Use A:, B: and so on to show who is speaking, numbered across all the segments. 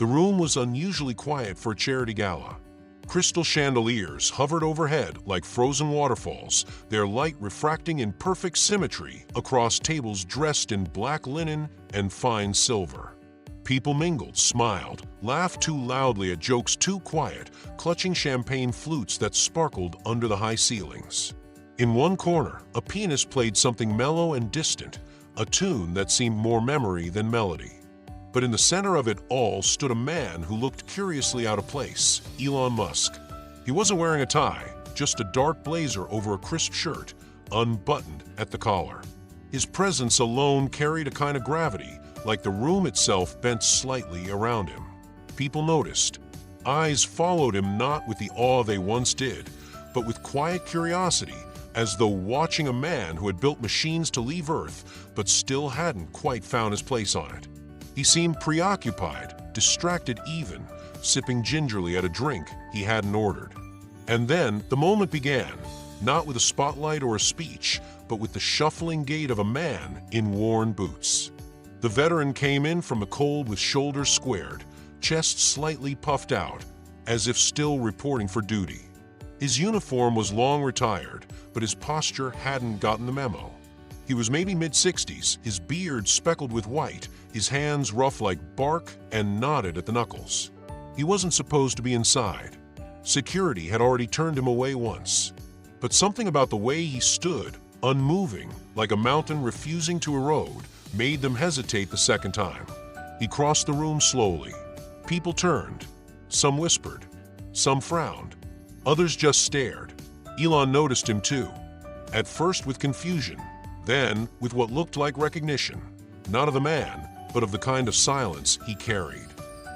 A: The room was unusually quiet for a charity gala. Crystal chandeliers hovered overhead like frozen waterfalls, their light refracting in perfect symmetry across tables dressed in black linen and fine silver. People mingled, smiled, laughed too loudly at jokes too quiet, clutching champagne flutes that sparkled under the high ceilings. In one corner, a pianist played something mellow and distant, a tune that seemed more memory than melody. But in the center of it all stood a man who looked curiously out of place, Elon Musk. He wasn't wearing a tie, just a dark blazer over a crisp shirt, unbuttoned at the collar. His presence alone carried a kind of gravity, like the room itself bent slightly around him. People noticed. Eyes followed him not with the awe they once did, but with quiet curiosity, as though watching a man who had built machines to leave Earth, but still hadn't quite found his place on it. He seemed preoccupied, distracted even, sipping gingerly at a drink he hadn't ordered. And then the moment began, not with a spotlight or a speech, but with the shuffling gait of a man in worn boots. The veteran came in from the cold with shoulders squared, chest slightly puffed out, as if still reporting for duty. His uniform was long retired, but his posture hadn't gotten the memo. He was maybe mid-60s, his beard speckled with white, his hands rough like bark and knotted at the knuckles. He wasn't supposed to be inside. Security had already turned him away once. But something about the way he stood, unmoving, like a mountain refusing to erode, made them hesitate the second time. He crossed the room slowly. People turned. Some whispered. Some frowned. Others just stared. Elon noticed him too. At first with confusion, then with what looked like recognition. Not of the man, but of the kind of silence he carried.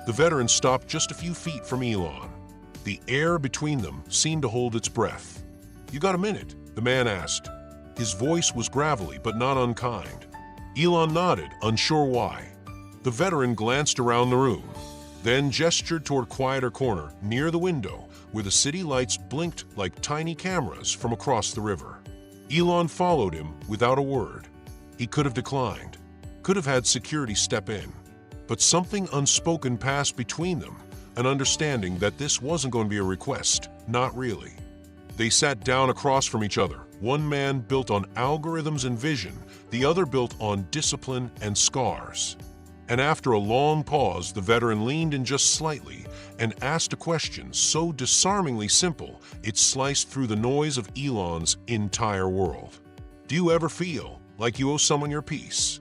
A: The veteran stopped just a few feet from Elon. The air between them seemed to hold its breath. "You got a minute?" the man asked. His voice was gravelly but not unkind. Elon nodded, unsure why. The veteran glanced around the room, then gestured toward a quieter corner near the window where the city lights blinked like tiny cameras from across the river. Elon followed him without a word. He could have declined, could have had security step in, but something unspoken passed between them, an understanding that this wasn't going to be a request, not really. They sat down across from each other, one man built on algorithms and vision, the other built on discipline and scars. And after a long pause, the veteran leaned in just slightly and asked a question so disarmingly simple it sliced through the noise of Elon's entire world. "Do you ever feel like you owe someone your peace?"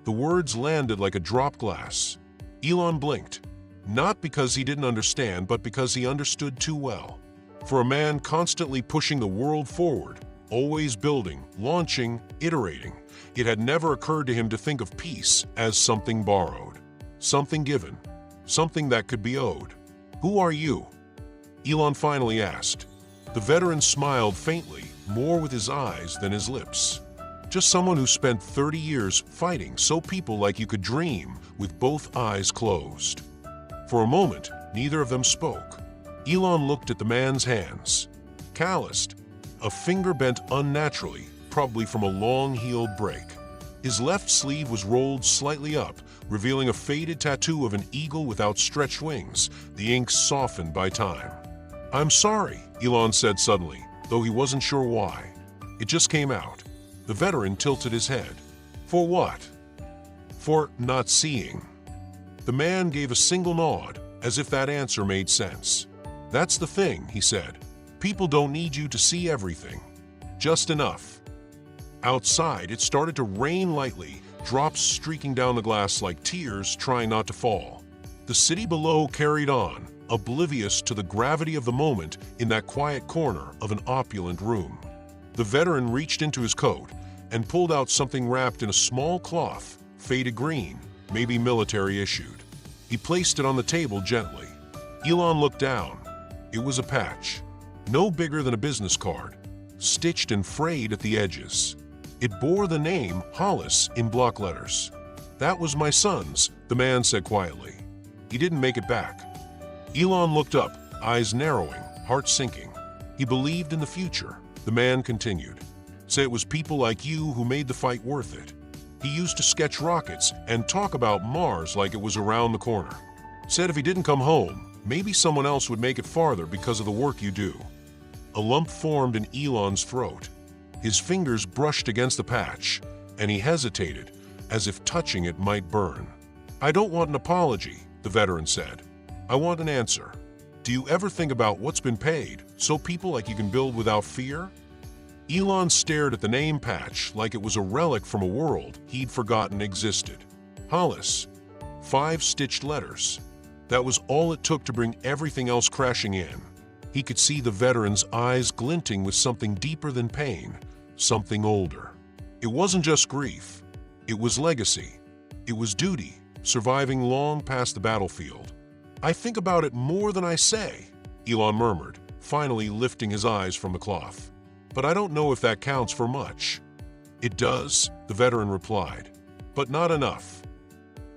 A: The words landed like a dropped glass. Elon blinked, not because he didn't understand, but because he understood too well. For a man constantly pushing the world forward, always building, launching, iterating, it had never occurred to him to think of peace as something borrowed, something given, something that could be owed. "Who are you?" Elon finally asked. The veteran smiled faintly, more with his eyes than his lips. "Just someone who spent 30 years fighting so people like you could dream with both eyes closed." For a moment, neither of them spoke. Elon looked at the man's hands, calloused, a finger bent unnaturally, probably from a long-heeled break. His left sleeve was rolled slightly up, revealing a faded tattoo of an eagle with outstretched wings, the ink softened by time. "I'm sorry," Elon said suddenly, though he wasn't sure why. It just came out. The veteran tilted his head. "For what?" "For not seeing." The man gave a single nod, as if that answer made sense. "That's the thing," he said. "People don't need you to see everything. Just enough." Outside, it started to rain lightly, drops streaking down the glass like tears trying not to fall. The city below carried on, oblivious to the gravity of the moment in that quiet corner of an opulent room. The veteran reached into his coat and pulled out something wrapped in a small cloth, faded green, maybe military issued. He placed it on the table gently. Elon looked down. It was a patch, no bigger than a business card, stitched and frayed at the edges. It bore the name Hollis in block letters. "That was my son's," the man said quietly. He didn't make it back. Elon looked up, eyes narrowing, heart sinking. He believed in the future, the man continued. "Say it was people like you who made the fight worth it." He used to sketch rockets and talk about Mars like it was around the corner. Said if he didn't come home, maybe someone else would make it farther because of the work you do. A lump formed in Elon's throat. His fingers brushed against the patch, and he hesitated, as if touching it might burn. I don't want an apology, the veteran said. I want an answer. Do you ever think about what's been paid, so people like you can build without fear? Elon stared at the name patch like it was a relic from a world he'd forgotten existed. Hollis. 5 stitched letters. That was all it took to bring everything else crashing in. He could see the veteran's eyes glinting with something deeper than pain, something older. It wasn't just grief. It was legacy. It was duty, surviving long past the battlefield. I think about it more than I say, Elon murmured, finally lifting his eyes from the cloth. But I don't know if that counts for much. It does, the veteran replied, but not enough.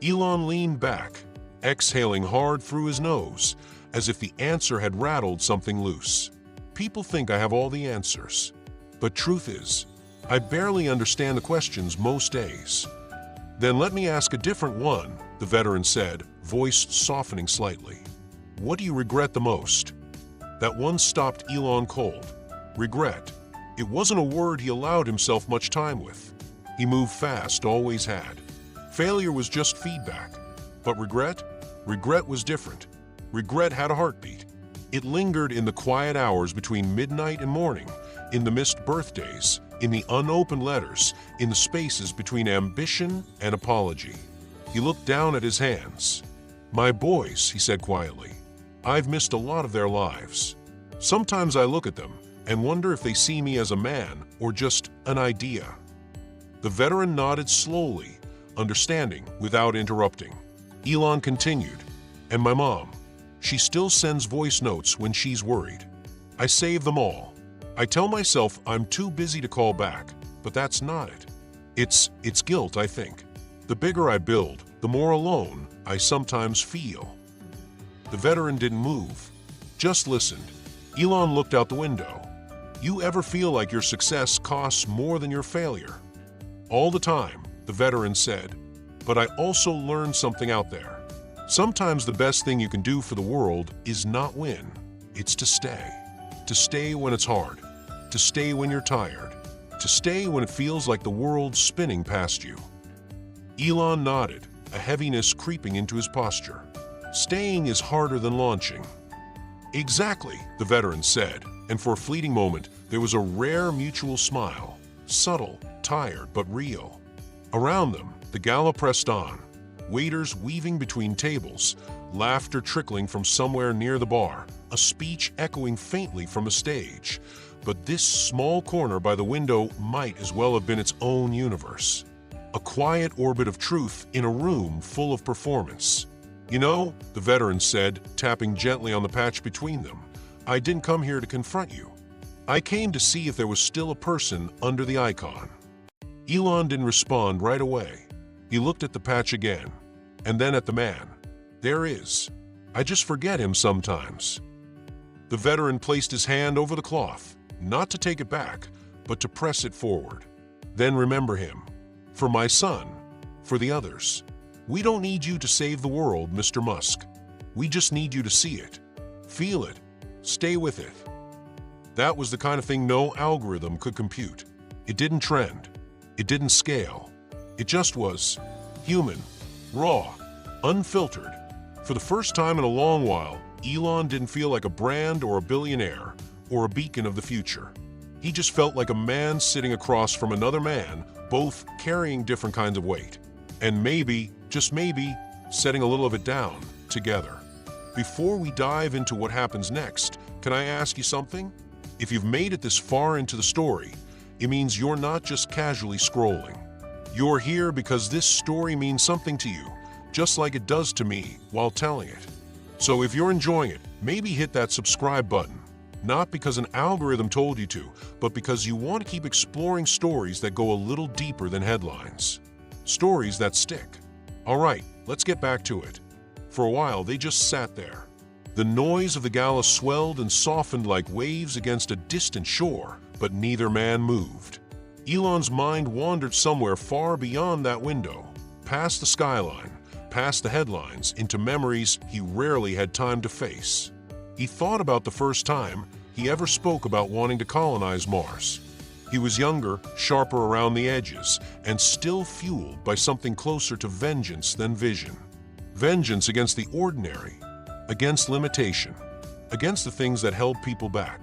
A: Elon leaned back, exhaling hard through his nose, as if the answer had rattled something loose. People think I have all the answers. But truth is, I barely understand the questions most days. Then let me ask a different one, the veteran said, voice softening slightly. What do you regret the most? That one stopped Elon cold. Regret. It wasn't a word he allowed himself much time with. He moved fast, always had. Failure was just feedback. But regret? Regret was different. Regret had a heartbeat. It lingered in the quiet hours between midnight and morning, in the missed birthdays, in the unopened letters, in the spaces between ambition and apology. He looked down at his hands. My boys, he said quietly. I've missed a lot of their lives. Sometimes I look at them and wonder if they see me as a man or just an idea. The veteran nodded slowly, understanding without interrupting. Elon continued, and my mom, she still sends voice notes when she's worried. I save them all. I tell myself I'm too busy to call back, but that's not it. It's guilt, I think. The bigger I build, the more alone I sometimes feel. The veteran didn't move, just listened. Elon looked out the window. You ever feel like your success costs more than your failure? All the time, the veteran said, but I also learned something out there. Sometimes the best thing you can do for the world is not win. It's to stay. To stay when it's hard. To stay when you're tired. To stay when it feels like the world's spinning past you. Elon nodded, a heaviness creeping into his posture. Staying is harder than launching. Exactly, the veteran said, and for a fleeting moment, there was a rare mutual smile. Subtle, tired, but real. Around them, the gala pressed on. Waiters weaving between tables, laughter trickling from somewhere near the bar, a speech echoing faintly from a stage. But this small corner by the window might as well have been its own universe. A quiet orbit of truth in a room full of performance. You know, the veteran said, tapping gently on the patch between them, I didn't come here to confront you. I came to see if there was still a person under the icon. Elon didn't respond right away. He looked at the patch again, and then at the man. There is. I just forget him sometimes. The veteran placed his hand over the cloth, not to take it back, but to press it forward. Then remember him. For my son. For the others. We don't need you to save the world, Mr. Musk. We just need you to see it. Feel it. Stay with it. That was the kind of thing no algorithm could compute. It didn't trend. It didn't scale. It just was human, raw, unfiltered. For the first time in a long while, Elon didn't feel like a brand or a billionaire or a beacon of the future. He just felt like a man sitting across from another man, both carrying different kinds of weight. And maybe, just maybe, setting a little of it down together. Before we dive into what happens next, can I ask you something? If you've made it this far into the story, it means you're not just casually scrolling. You're here because this story means something to you, just like it does to me while telling it. So if you're enjoying it, maybe hit that subscribe button. Not because an algorithm told you to, but because you want to keep exploring stories that go a little deeper than headlines. Stories that stick. All right, let's get back to it. For a while, they just sat there. The noise of the gala swelled and softened like waves against a distant shore, but neither man moved. Elon's mind wandered somewhere far beyond that window, past the skyline, past the headlines into memories he rarely had time to face. He thought about the first time he ever spoke about wanting to colonize Mars. He was younger, sharper around the edges, and still fueled by something closer to vengeance than vision. Vengeance against the ordinary, against limitation, against the things that held people back.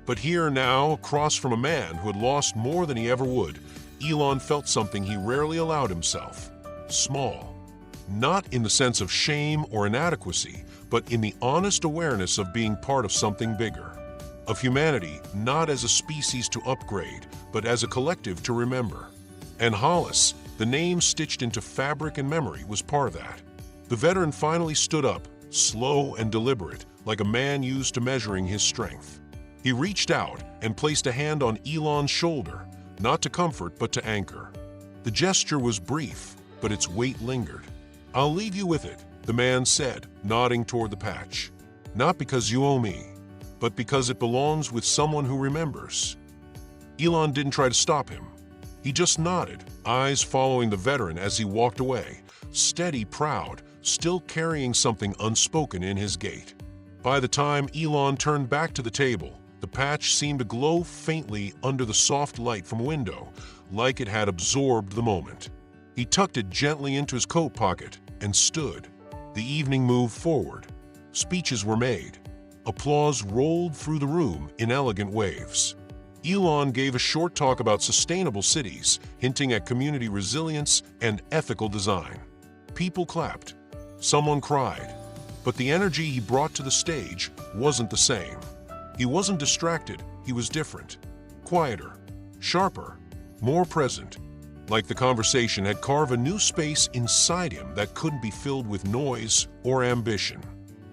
A: But here now, across from a man who had lost more than he ever would, Elon felt something he rarely allowed himself: small. Not in the sense of shame or inadequacy, but in the honest awareness of being part of something bigger. Of humanity, not as a species to upgrade, but as a collective to remember. And Hollis, the name stitched into fabric and memory, was part of that. The veteran finally stood up, slow and deliberate, like a man used to measuring his strength. He reached out and placed a hand on Elon's shoulder, not to comfort but to anchor. The gesture was brief, but its weight lingered. "I'll leave you with it," the man said, nodding toward the patch. "Not because you owe me, but because it belongs with someone who remembers." Elon didn't try to stop him. He just nodded, eyes following the veteran as he walked away, steady, proud, still carrying something unspoken in his gait. By the time Elon turned back to the table, the patch seemed to glow faintly under the soft light from a window, like it had absorbed the moment. He tucked it gently into his coat pocket and stood. The evening moved forward. Speeches were made. Applause rolled through the room in elegant waves. Elon gave a short talk about sustainable cities, hinting at community resilience and ethical design. People clapped. Someone cried. But the energy he brought to the stage wasn't the same. He wasn't distracted, he was different. Quieter, sharper, more present. Like the conversation had carved a new space inside him that couldn't be filled with noise or ambition.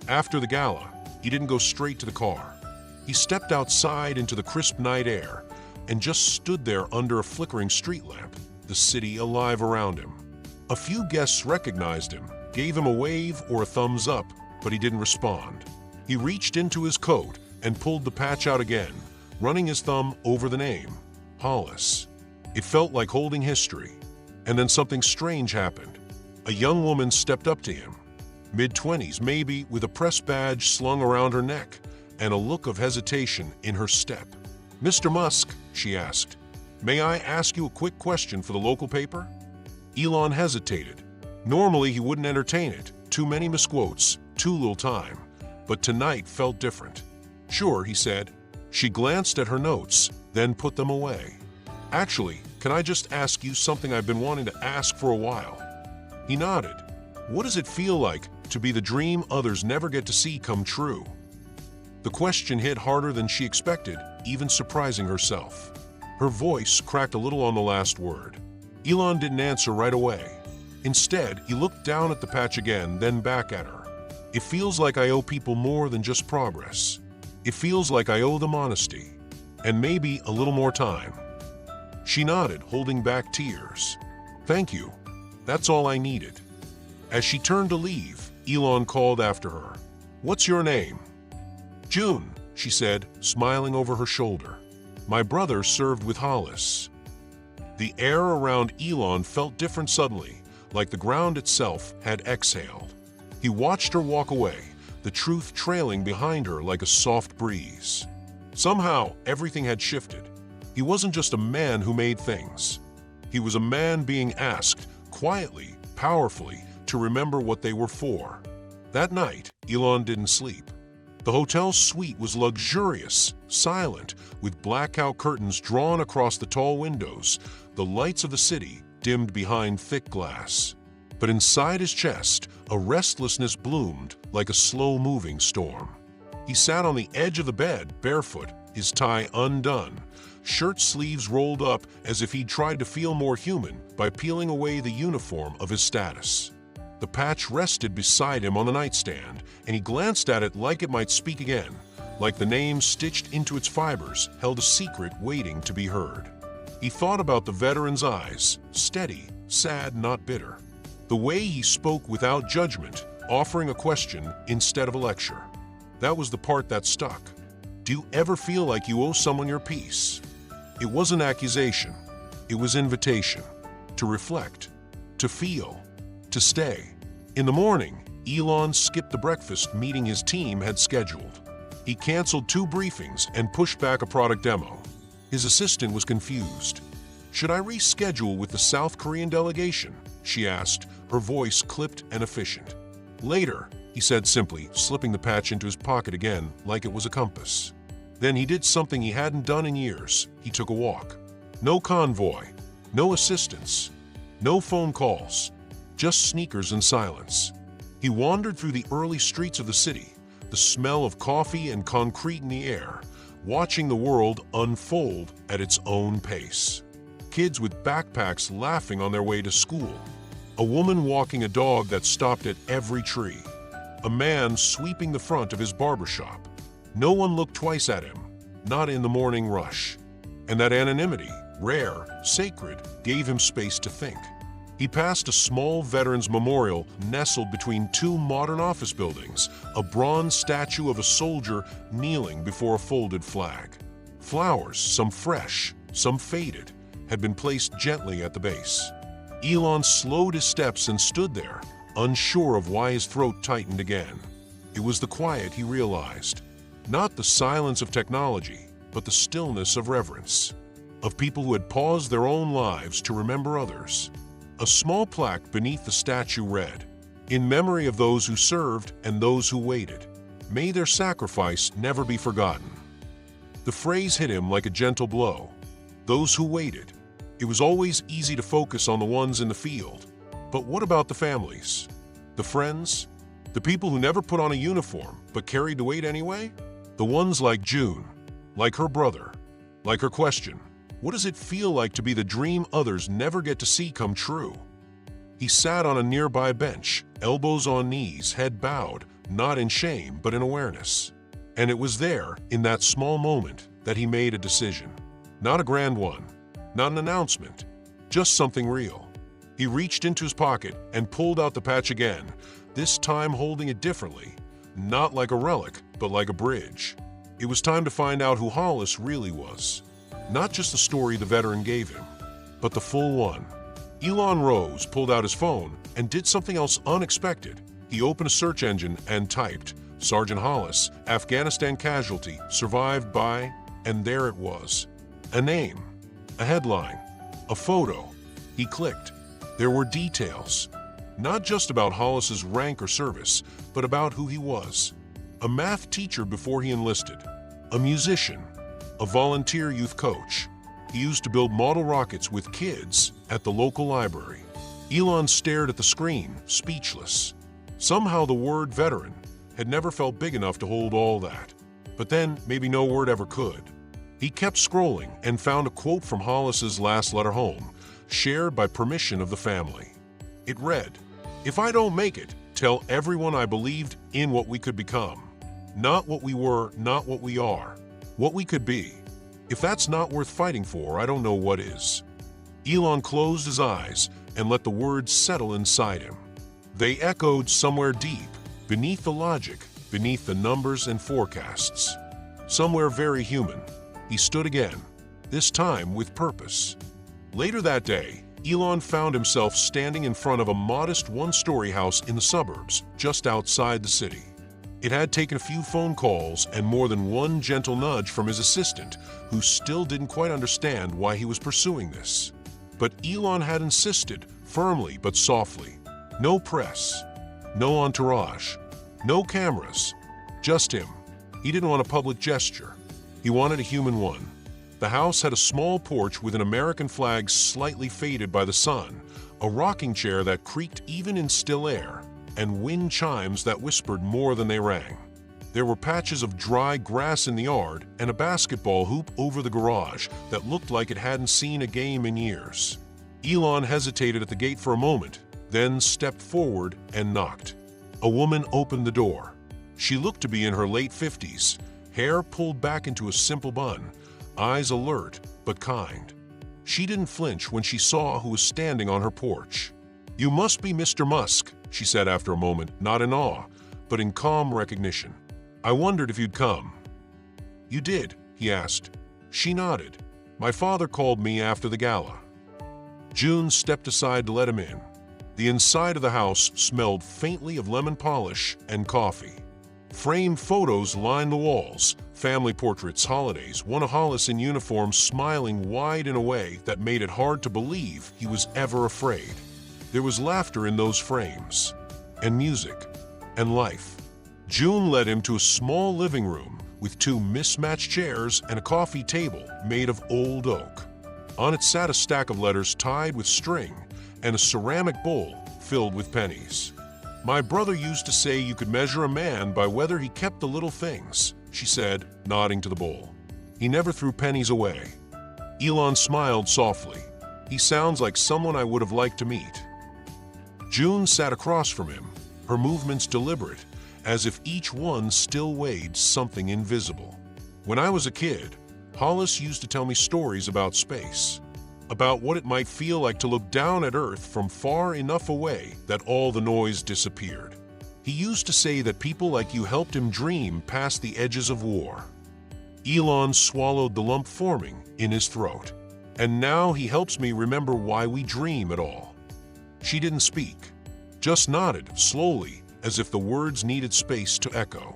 A: After the gala, he didn't go straight to the car. He stepped outside into the crisp night air and just stood there under a flickering street lamp, the city alive around him. A few guests recognized him, gave him a wave or a thumbs up, but he didn't respond. He reached into his coat and pulled the patch out again, running his thumb over the name, Hollis. It felt like holding history. And then something strange happened. A young woman stepped up to him, mid-20s maybe, with a press badge slung around her neck and a look of hesitation in her step. "Mr. Musk," she asked, "may I ask you a quick question for the local paper?" Elon hesitated. Normally he wouldn't entertain it. Too many misquotes, too little time. But tonight felt different. "Sure," he said. She glanced at her notes, then put them away. "Actually, can I just ask you something I've been wanting to ask for a while?" He nodded. "What does it feel like to be the dream others never get to see come true?" The question hit harder than she expected, even surprising herself. Her voice cracked a little on the last word. Elon didn't answer right away. Instead, he looked down at the patch again, then back at her. "It feels like I owe people more than just progress. It feels like I owe them honesty, and maybe a little more time." She nodded, holding back tears. "Thank you. That's all I needed." As she turned to leave, Elon called after her. "What's your name?" "June," she said, smiling over her shoulder. "My brother served with Hollis." The air around Elon felt different suddenly, like the ground itself had exhaled. He watched her walk away, the truth trailing behind her like a soft breeze. Somehow, everything had shifted. He wasn't just a man who made things. He was a man being asked, quietly, powerfully, to remember what they were for. That night, Elon didn't sleep. The hotel suite was luxurious, silent, with blackout curtains drawn across the tall windows, the lights of the city dimmed behind thick glass. But inside his chest, a restlessness bloomed like a slow-moving storm. He sat on the edge of the bed, barefoot, his tie undone, shirt sleeves rolled up as if he'd tried to feel more human by peeling away the uniform of his status. The patch rested beside him on the nightstand, and he glanced at it like it might speak again, like the name stitched into its fibers held a secret waiting to be heard. He thought about the veteran's eyes, steady, sad, not bitter. The way he spoke without judgment, offering a question instead of a lecture. That was the part that stuck. Do you ever feel like you owe someone your peace? It wasn't accusation. It was invitation. To reflect. To feel. To stay. In the morning, Elon skipped the breakfast meeting his team had scheduled. He canceled 2 briefings and pushed back a product demo. His assistant was confused. "Should I reschedule with the South Korean delegation?" she asked, her voice clipped and efficient. "Later," he said simply, slipping the patch into his pocket again like it was a compass. Then he did something he hadn't done in years. He took a walk. No convoy, no assistance, no phone calls, just sneakers and silence. He wandered through the early streets of the city, the smell of coffee and concrete in the air, watching the world unfold at its own pace. Kids with backpacks laughing on their way to school. A woman walking a dog that stopped at every tree. A man sweeping the front of his barbershop. No one looked twice at him, not in the morning rush. And that anonymity, rare, sacred, gave him space to think. He passed a small veterans memorial nestled between 2 modern office buildings, a bronze statue of a soldier kneeling before a folded flag. Flowers, some fresh, some faded, had been placed gently at the base. Elon slowed his steps and stood there, unsure of why his throat tightened again. It was the quiet he realized. Not the silence of technology, but the stillness of reverence. Of people who had paused their own lives to remember others. A small plaque beneath the statue read, "In memory of those who served and those who waited. May their sacrifice never be forgotten." The phrase hit him like a gentle blow. Those who waited. It was always easy to focus on the ones in the field. But what about the families? The friends? The people who never put on a uniform but carried the weight anyway? The ones like June, like her brother, like her question, what does it feel like to be the dream others never get to see come true? He sat on a nearby bench, elbows on knees, head bowed, not in shame but in awareness. And it was there, in that small moment, that he made a decision. Not a grand one, not an announcement, just something real. He reached into his pocket and pulled out the patch again, this time holding it differently, not like a relic, but like a bridge. It was time to find out who Hollis really was. Not just the story the veteran gave him, but the full one. Elon rose, pulled out his phone, and did something else unexpected. He opened a search engine and typed, "Sergeant Hollis, Afghanistan casualty, survived by," and there it was. A name, a headline, a photo. He clicked. There were details. Not just about Hollis's rank or service, but about who he was. A math teacher before he enlisted. A musician. A volunteer youth coach. He used to build model rockets with kids at the local library. Elon stared at the screen, speechless. Somehow the word veteran had never felt big enough to hold all that. But then maybe no word ever could. He kept scrolling and found a quote from Hollis's last letter home, shared by permission of the family. It read, "If I don't make it, tell everyone I believed in what we could become. Not what we were, not what we are. What we could be. If that's not worth fighting for, I don't know what is." Elon closed his eyes and let the words settle inside him. They echoed somewhere deep, beneath the logic, beneath the numbers and forecasts. Somewhere very human. He stood again, this time with purpose. Later that day, Elon found himself standing in front of a modest one-story house in the suburbs, just outside the city. It had taken a few phone calls and more than one gentle nudge from his assistant, who still didn't quite understand why he was pursuing this. But Elon had insisted, firmly but softly. No press, no entourage, no cameras, just him. He didn't want a public gesture. He wanted a human one. The house had a small porch with an American flag slightly faded by the sun, a rocking chair that creaked even in still air, and wind chimes that whispered more than they rang. There were patches of dry grass in the yard and a basketball hoop over the garage that looked like it hadn't seen a game in years. Elon hesitated at the gate for a moment, then stepped forward and knocked. A woman opened the door. She looked to be in her late 50s, hair pulled back into a simple bun, eyes alert but kind. She didn't flinch when she saw who was standing on her porch. "You must be Mr. Musk," she said after a moment, not in awe, but in calm recognition. "I wondered if you'd come." "You did?" he asked. She nodded. "My father called me after the gala." June stepped aside to let him in. The inside of the house smelled faintly of lemon polish and coffee. Framed photos lined the walls, family portraits, holidays, one of Hollis in uniform smiling wide in a way that made it hard to believe he was ever afraid. There was laughter in those frames, and music, and life. June led him to a small living room with two mismatched chairs and a coffee table made of old oak. On it sat a stack of letters tied with string and a ceramic bowl filled with pennies. "My brother used to say you could measure a man by whether he kept the little things," she said, nodding to the bowl. "He never threw pennies away." Elon smiled softly. "He sounds like someone I would have liked to meet." June sat across from him, her movements deliberate, as if each one still weighed something invisible. "When I was a kid, Hollis used to tell me stories about space, about what it might feel like to look down at Earth from far enough away that all the noise disappeared. He used to say that people like you helped him dream past the edges of war." Elon swallowed the lump forming in his throat. "And now he helps me remember why we dream at all." She didn't speak, just nodded slowly as if the words needed space to echo.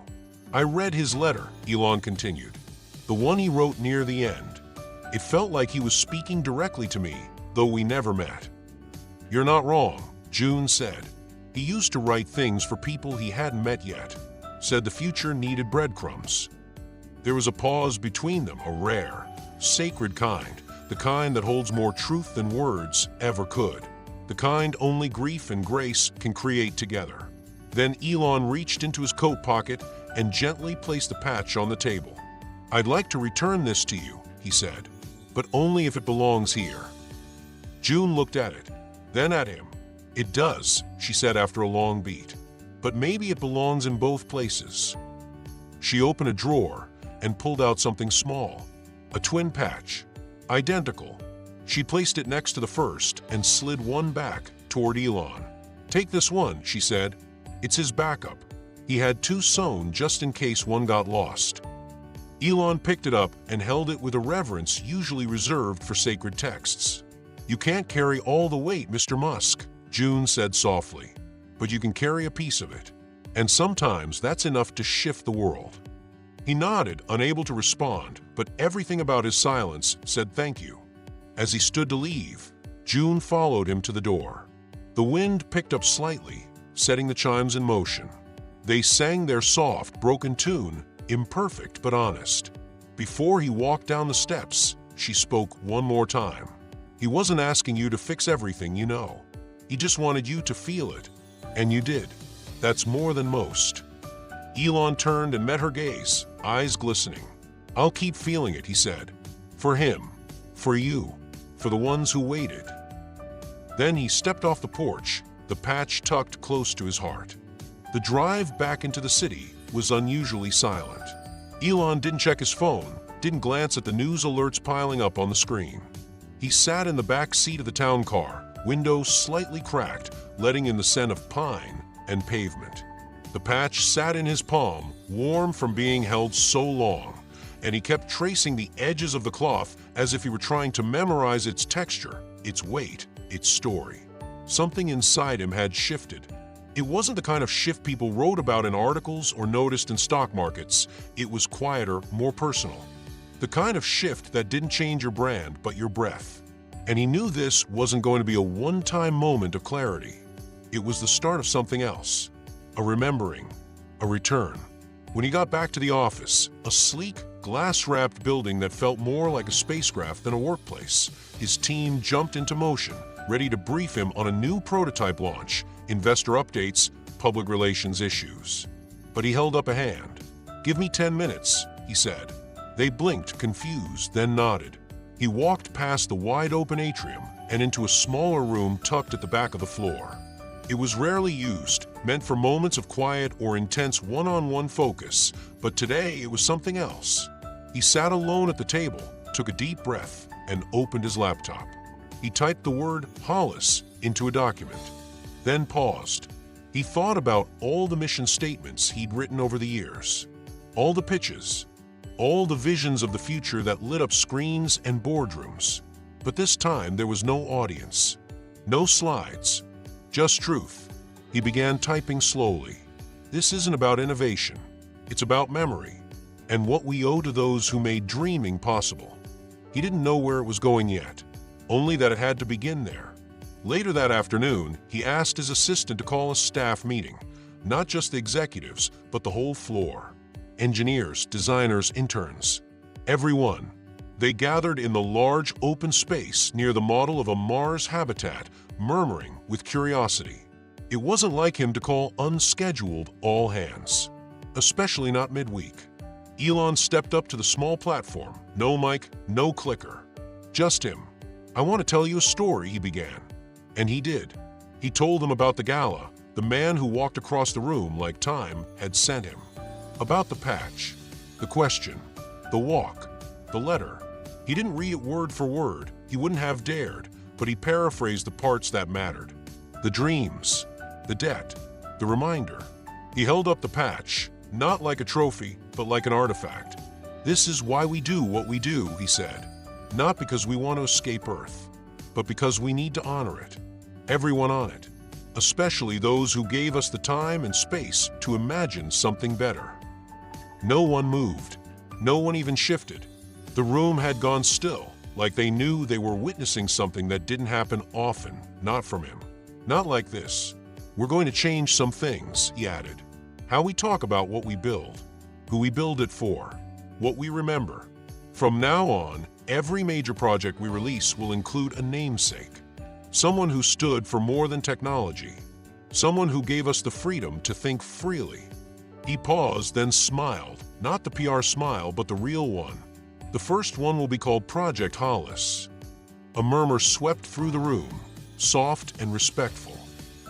A: "I read his letter," Elon continued, "the one he wrote near the end. It felt like he was speaking directly to me, though we never met." "You're not wrong," June said. "He used to write things for people he hadn't met yet, said the future needed breadcrumbs." There was a pause between them, a rare, sacred kind, the kind that holds more truth than words ever could, the kind only grief and grace can create together. Then Elon reached into his coat pocket and gently placed the patch on the table. "I'd like to return this to you," he said, "but only if it belongs here." June looked at it, then at him. "It does," she said after a long beat, "but maybe it belongs in both places." She opened a drawer and pulled out something small, a twin patch, identical. She placed it next to the first and slid one back toward Elon. "Take this one," she said. "It's his backup. He had two sewn just in case one got lost." Elon picked it up and held it with a reverence usually reserved for sacred texts. "You can't carry all the weight, Mr. Musk," June said softly, "but you can carry a piece of it. And sometimes that's enough to shift the world." He nodded, unable to respond, but everything about his silence said thank you. As he stood to leave, June followed him to the door. The wind picked up slightly, setting the chimes in motion. They sang their soft, broken tune, imperfect but honest. Before he walked down the steps, she spoke one more time. "He wasn't asking you to fix everything, you know. He just wanted you to feel it. And you did. That's more than most." Elon turned and met her gaze, eyes glistening. "I'll keep feeling it," he said. "For him, for you, for the ones who waited." Then he stepped off the porch, the patch tucked close to his heart. The drive back into the city was unusually silent. Elon didn't check his phone, didn't glance at the news alerts piling up on the screen. He sat in the back seat of the town car, windows slightly cracked, letting in the scent of pine and pavement. The patch sat in his palm, warm from being held so long, and he kept tracing the edges of the cloth as if he were trying to memorize its texture, its weight, its story. Something inside him had shifted. It wasn't the kind of shift people wrote about in articles or noticed in stock markets. It was quieter, more personal. The kind of shift that didn't change your brand, but your breath. And he knew this wasn't going to be a one-time moment of clarity. It was the start of something else. A remembering, a return. When he got back to the office, a sleek, glass-wrapped building that felt more like a spacecraft than a workplace, his team jumped into motion, ready to brief him on a new prototype launch, investor updates, public relations issues. But he held up a hand. "Give me 10 minutes, he said. They blinked, confused, then nodded. He walked past the wide-open atrium and into a smaller room tucked at the back of the floor. It was rarely used, meant for moments of quiet or intense one-on-one focus, but today it was something else. He sat alone at the table, took a deep breath, and opened his laptop. He typed the word Hollis into a document, then paused. He thought about all the mission statements he'd written over the years, all the pitches, all the visions of the future that lit up screens and boardrooms. But this time there was no audience, no slides, Just truth. He began typing slowly. This isn't about innovation. It's about memory, and what we owe to those who made dreaming possible. He didn't know where it was going yet, only that it had to begin there. Later that afternoon, he asked his assistant to call a staff meeting, not just the executives, but the whole floor. Engineers, designers, interns, everyone. They gathered in the large open space near the model of a Mars habitat, murmuring with curiosity. It wasn't like him to call unscheduled all hands, especially not midweek. Elon stepped up to the small platform, no mic, no clicker, just him. "I want to tell you a story," he began. And he did. He told them about the gala, the man who walked across the room like time had sent him. About the patch, the question, the walk, the letter. He didn't read it word for word, he wouldn't have dared, but he paraphrased the parts that mattered. The dreams, the debt, the reminder. He held up the patch, not like a trophy, but like an artifact. "This is why we do what we do," he said. "Not because we want to escape Earth, but because we need to honor it. Everyone on it, especially those who gave us the time and space to imagine something better." No one moved. No one even shifted. The room had gone still, like they knew they were witnessing something that didn't happen often, not from him. "Not like this. We're going to change some things," he added. "How we talk about what we build, who we build it for, what we remember. From now on, every major project we release will include a namesake. Someone who stood for more than technology. Someone who gave us the freedom to think freely." He paused, then smiled. Not the PR smile, but the real one. "The first one will be called Project Hollis." A murmur swept through the room, soft and respectful.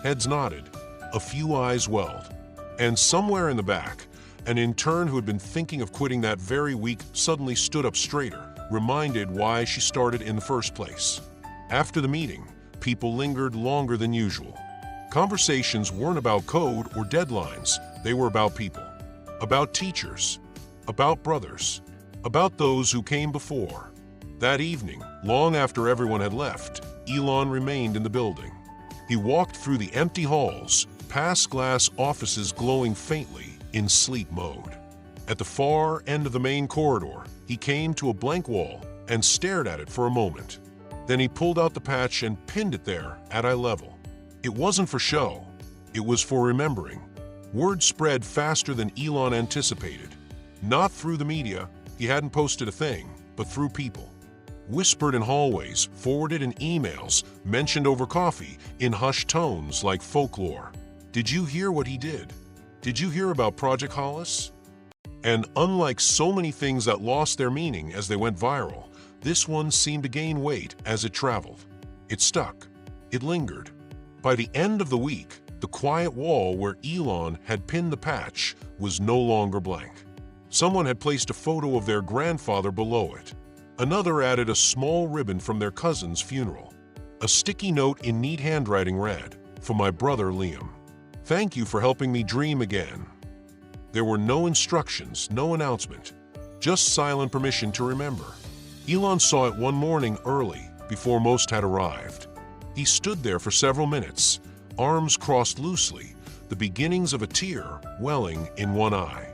A: Heads nodded, a few eyes welled. And somewhere in the back, an intern who had been thinking of quitting that very week suddenly stood up straighter, reminded why she started in the first place. After the meeting, people lingered longer than usual. Conversations weren't about code or deadlines, they were about people. About teachers, about brothers, about those who came before. That evening, long after everyone had left, Elon remained in the building. He walked through the empty halls, past glass offices glowing faintly in sleep mode. At the far end of the main corridor, he came to a blank wall and stared at it for a moment. Then he pulled out the patch and pinned it there at eye level. It wasn't for show. It was for remembering. Word spread faster than Elon anticipated. Not through the media, he hadn't posted a thing, but through people. Whispered in hallways, forwarded in emails, mentioned over coffee, in hushed tones like folklore. "Did you hear what he did? Did you hear about Project Hollis?" And unlike so many things that lost their meaning as they went viral, this one seemed to gain weight as it traveled. It stuck. It lingered. By the end of the week, the quiet wall where Elon had pinned the patch was no longer blank. Someone had placed a photo of their grandfather below it. Another added a small ribbon from their cousin's funeral. A sticky note in neat handwriting read, "For my brother Liam. Thank you for helping me dream again." There were no instructions, no announcement, just silent permission to remember. Elon saw it one morning early, before most had arrived. He stood there for several minutes, arms crossed loosely, the beginnings of a tear welling in one eye.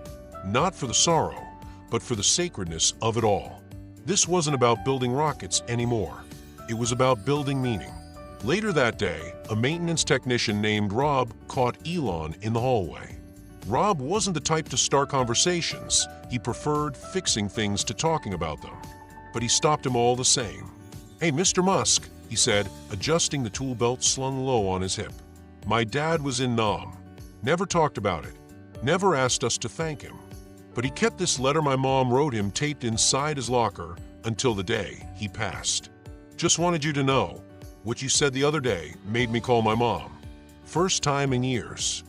A: Not for the sorrow, but for the sacredness of it all. This wasn't about building rockets anymore. It was about building meaning. Later that day, a maintenance technician named Rob caught Elon in the hallway. Rob wasn't the type to start conversations. He preferred fixing things to talking about them. But he stopped him all the same. "Hey, Mr. Musk," he said, adjusting the tool belt slung low on his hip. "My dad was in Nam. Never talked about it. Never asked us to thank him. But he kept this letter my mom wrote him taped inside his locker until the day he passed. Just wanted you to know, what you said the other day made me call my mom. First time in years."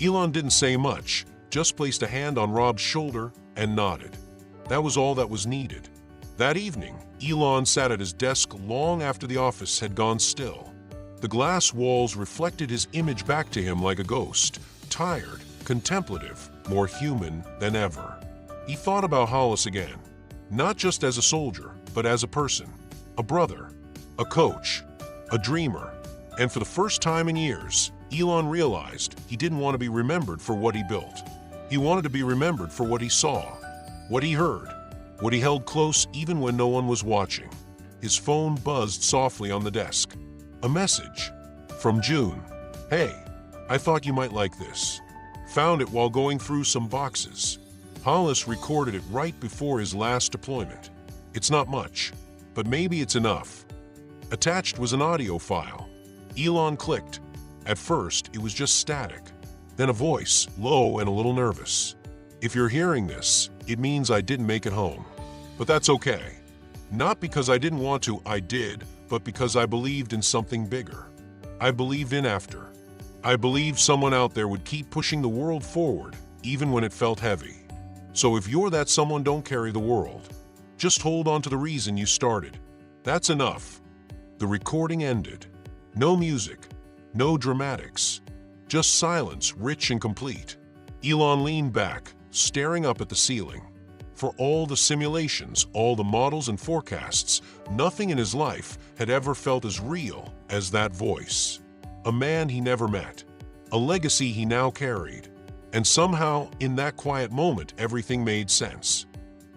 A: Elon didn't say much, just placed a hand on Rob's shoulder and nodded. That was all that was needed. That evening, Elon sat at his desk long after the office had gone still. The glass walls reflected his image back to him like a ghost, tired, contemplative, more human than ever. He thought about Hollis again, not just as a soldier, but as a person, a brother, a coach, a dreamer, And for the first time in years, Elon realized he didn't want to be remembered for what he built. He wanted to be remembered for what he saw, what he heard, what he held close even when no one was watching. His phone buzzed softly on the desk. A message from June. "Hey, I thought you might like this. Found it while going through some boxes." Hollis recorded it right before his last deployment. It's not much, but maybe it's enough. Attached was an audio file. Elon clicked. At first, it was just static. Then a voice, low and a little nervous. "If you're hearing this, it means I didn't make it home. But that's okay. Not because I didn't want to, I did, but because I believed in something bigger. I believed in after. I believed someone out there would keep pushing the world forward, even when it felt heavy. So if you're that someone, don't carry the world. Just hold on to the reason you started. That's enough." The recording ended. No music, no dramatics, just silence, rich and complete. Elon leaned back, staring up at the ceiling. For all the simulations, all the models and forecasts, nothing in his life had ever felt as real as that voice. A man he never met, a legacy he now carried. And somehow, in that quiet moment, everything made sense.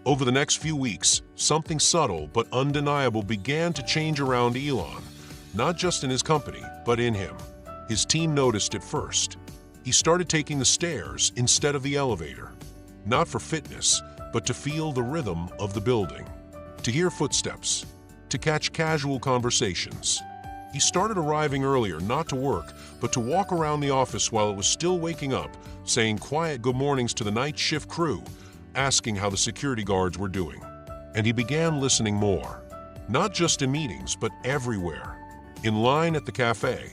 A: Over the next few weeks, something subtle but undeniable began to change around Elon, not just in his company, but in him. His team noticed it first. He started taking the stairs instead of the elevator, not for fitness, but to feel the rhythm of the building, to hear footsteps, to catch casual conversations. He started arriving earlier, not to work, but to walk around the office while it was still waking up, saying quiet good mornings to the night shift crew, asking how the security guards were doing. And he began listening more, not just in meetings, but everywhere. In line at the cafe,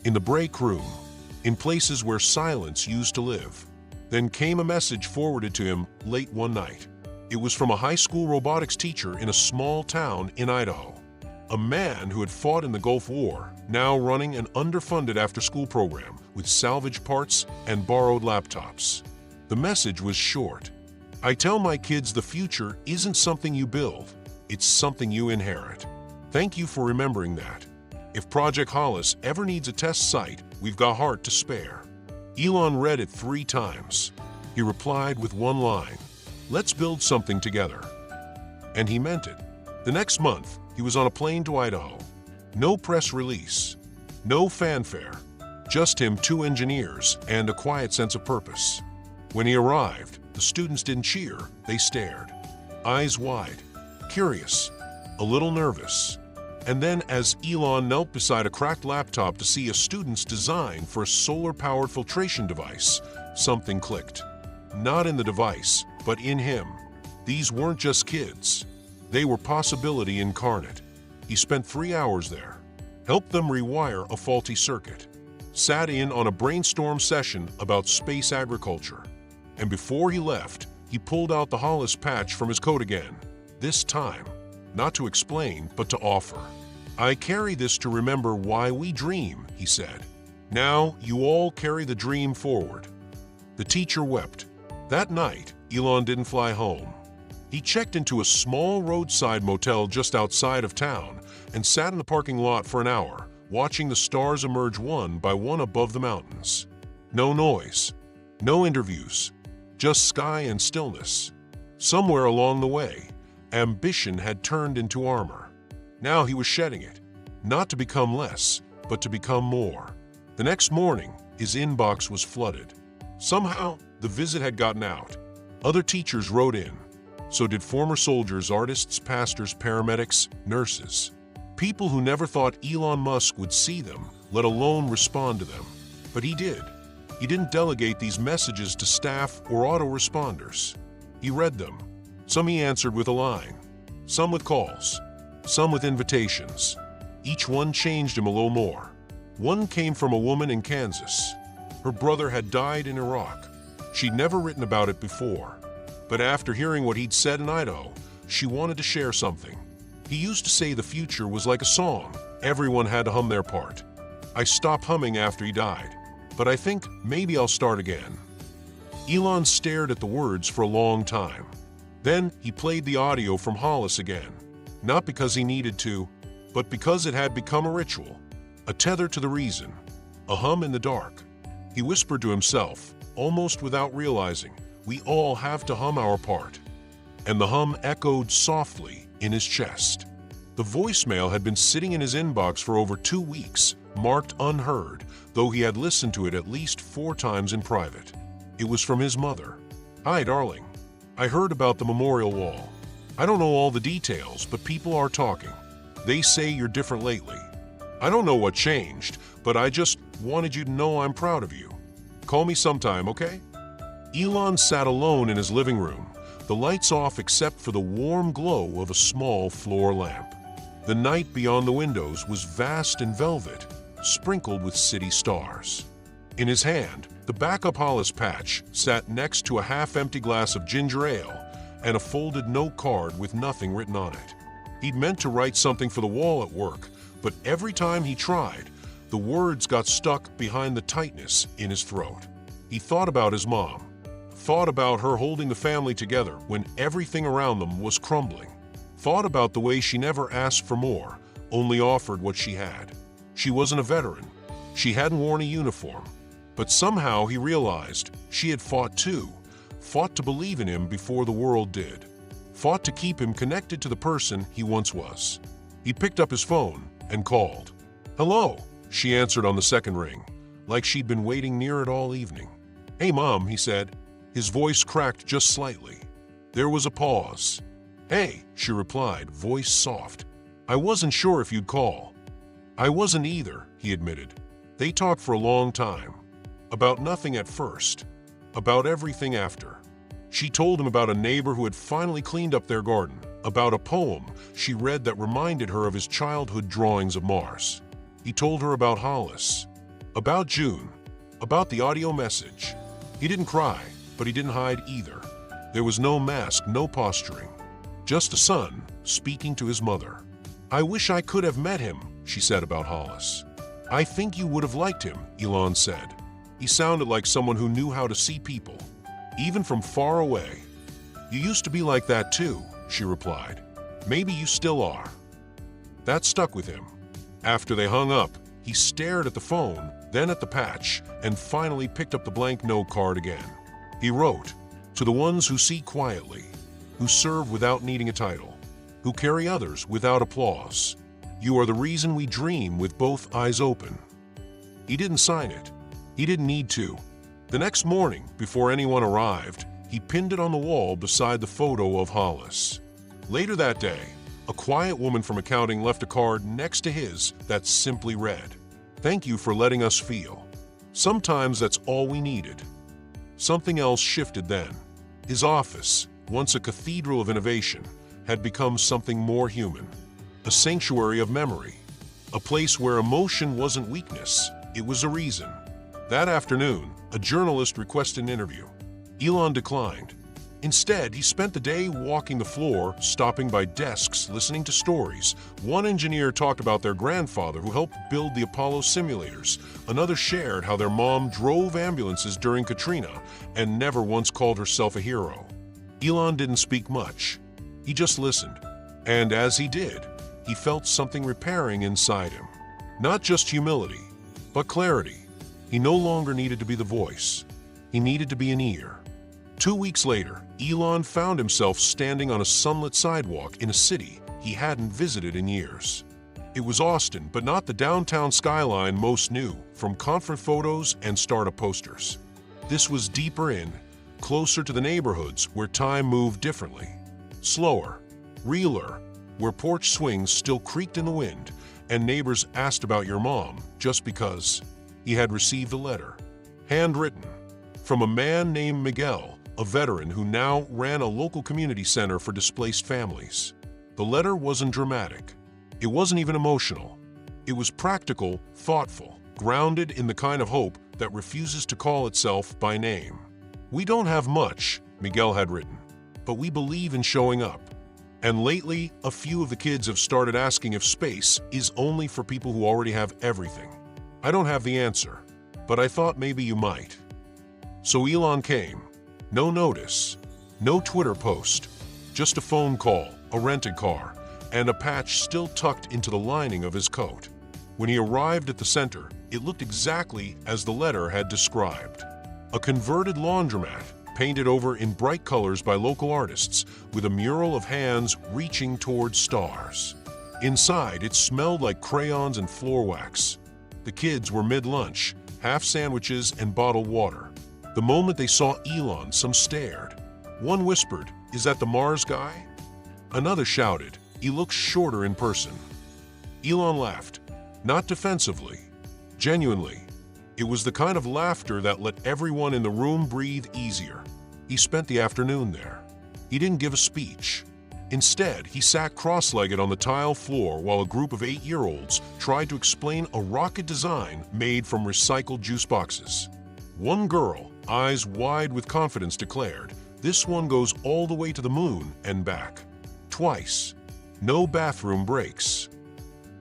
A: in the break room, in places where silence used to live. Then came a message forwarded to him late one night. It was from a high school robotics teacher in a small town in Idaho. A man who had fought in the Gulf War, now running an underfunded after-school program with salvaged parts and borrowed laptops. The message was short. "I tell my kids the future isn't something you build, it's something you inherit. Thank you for remembering that. If Project Hollis ever needs a test site, we've got heart to spare." Elon read it 3 times. He replied with one line, "Let's build something together." And he meant it. The next month, he was on a plane to Idaho. No press release, no fanfare, just him, 2 engineers, and a quiet sense of purpose. When he arrived, the students didn't cheer, they stared. Eyes wide, curious, a little nervous. And then as Elon knelt beside a cracked laptop to see a student's design for a solar-powered filtration device, something clicked. Not in the device, but in him. These weren't just kids. They were possibility incarnate. He spent 3 hours there, helped them rewire a faulty circuit, sat in on a brainstorm session about space agriculture. And before he left, he pulled out the Hollis patch from his coat again. This time, not to explain, but to offer. "I carry this to remember why we dream," he said. "Now you all carry the dream forward." The teacher wept. That night, Elon didn't fly home. He checked into a small roadside motel just outside of town and sat in the parking lot for an hour, watching the stars emerge one by one above the mountains. No noise, no interviews, just sky and stillness. Somewhere along the way, ambition had turned into armor. Now he was shedding it, not to become less, but to become more. The next morning, his inbox was flooded. Somehow, the visit had gotten out. Other teachers wrote in. So did former soldiers, artists, pastors, paramedics, nurses. People who never thought Elon Musk would see them, let alone respond to them. But he did. He didn't delegate these messages to staff or autoresponders. He read them. Some he answered with a line, some with calls, some with invitations. Each one changed him a little more. One came from a woman in Kansas. Her brother had died in Iraq. She'd never written about it before. But after hearing what he'd said in Idaho, she wanted to share something. He used to say the future was like a song. Everyone had to hum their part. I stopped humming after he died, but I think maybe I'll start again. Elon stared at the words for a long time. Then he played the audio from Hollis again, not because he needed to, but because it had become a ritual. A tether to the reason. A hum in the dark. He whispered to himself, almost without realizing, we all have to hum our part. And the hum echoed softly in his chest. The voicemail had been sitting in his inbox for over 2 weeks, marked unheard, though he had listened to it at least 4 times in private. It was from his mother. Hi, darling. I heard about the memorial wall. I don't know all the details, but people are talking. They say you're different lately. I don't know what changed, but I just wanted you to know I'm proud of you. Call me sometime, okay? Elon sat alone in his living room, the lights off except for the warm glow of a small floor lamp. The night beyond the windows was vast and velvet, sprinkled with city stars. In his hand, the backup Hollis patch sat next to a half-empty glass of ginger ale and a folded note card with nothing written on it. He'd meant to write something for the wall at work, but every time he tried, the words got stuck behind the tightness in his throat. He thought about his mom, thought about her holding the family together when everything around them was crumbling, thought about the way she never asked for more, only offered what she had. She wasn't a veteran. She hadn't worn a uniform. But somehow he realized she had fought too, fought to believe in him before the world did, fought to keep him connected to the person he once was. He picked up his phone and called. Hello, she answered on the second ring, like she'd been waiting near it all evening. Hey, Mom, he said. His voice cracked just slightly. There was a pause. Hey, she replied, voice soft. I wasn't sure if you'd call. I wasn't either, he admitted. They talked for a long time. About nothing at first. About everything after. She told him about a neighbor who had finally cleaned up their garden, about a poem she read that reminded her of his childhood drawings of Mars. He told her about Hollis, about June, about the audio message. He didn't cry, but he didn't hide either. There was no mask, no posturing. Just a son speaking to his mother. I wish I could have met him, she said about Hollis. I think you would have liked him, Elon said. He sounded like someone who knew how to see people, even from far away. You used to be like that too, she replied. Maybe you still are. That stuck with him. After they hung up, he stared at the phone, then at the patch, and finally picked up the blank note card again. He wrote, to the ones who see quietly, who serve without needing a title, who carry others without applause. You are the reason we dream with both eyes open. He didn't sign it. He didn't need to. The next morning, before anyone arrived, he pinned it on the wall beside the photo of Hollis. Later that day, a quiet woman from accounting left a card next to his that simply read, Thank you for letting us feel. Sometimes that's all we needed. Something else shifted then. His office, once a cathedral of innovation, had become something more human. A sanctuary of memory. A place where emotion wasn't weakness, it was a reason. That afternoon, a journalist requested an interview. Elon declined. Instead, he spent the day walking the floor, stopping by desks, listening to stories. One engineer talked about their grandfather who helped build the Apollo simulators. Another shared how their mom drove ambulances during Katrina and never once called herself a hero. Elon didn't speak much. He just listened. And as he did, he felt something repairing inside him. Not just humility, but clarity. He no longer needed to be the voice. He needed to be an ear. 2 weeks later, Elon found himself standing on a sunlit sidewalk in a city he hadn't visited in years. It was Austin, but not the downtown skyline most knew from conference photos and startup posters. This was deeper in, closer to the neighborhoods where time moved differently. Slower, realer, where porch swings still creaked in the wind, and neighbors asked about your mom just because he had received a letter, handwritten, from a man named Miguel, a veteran who now ran a local community center for displaced families. The letter wasn't dramatic. It wasn't even emotional. It was practical, thoughtful, grounded in the kind of hope that refuses to call itself by name. We don't have much, Miguel had written, but we believe in showing up. And lately, a few of the kids have started asking if space is only for people who already have everything. I don't have the answer, but I thought maybe you might. So Elon came. No notice, no Twitter post, just a phone call, a rented car, and a patch still tucked into the lining of his coat. When he arrived at the center, it looked exactly as the letter had described. A converted laundromat, painted over in bright colors by local artists, with a mural of hands reaching towards stars. Inside, it smelled like crayons and floor wax. The kids were mid-lunch, half sandwiches and bottled water. The moment they saw Elon, some stared. One whispered, "Is that the Mars guy?" Another shouted, "He looks shorter in person." Elon laughed, not defensively, genuinely. It was the kind of laughter that let everyone in the room breathe easier. He spent the afternoon there. He didn't give a speech. Instead, he sat cross-legged on the tile floor while a group of 8-year-olds tried to explain a rocket design made from recycled juice boxes. One girl, eyes wide with confidence, declared, "This one goes all the way to the moon and back. Twice. No bathroom breaks."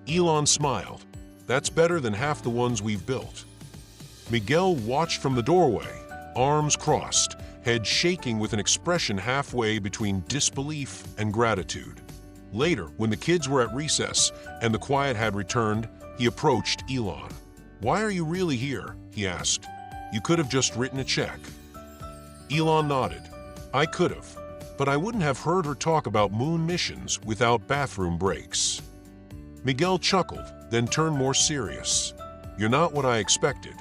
A: Elon smiled. "That's better than half the ones we've built." Miguel watched from the doorway, arms crossed, head shaking with an expression halfway between disbelief and gratitude. Later, when the kids were at recess and the quiet had returned, he approached Elon. "Why are you really here?" he asked. "You could have just written a check." Elon nodded. "I could have, but I wouldn't have heard her talk about moon missions without bathroom breaks." Miguel chuckled, then turned more serious. "You're not what I expected."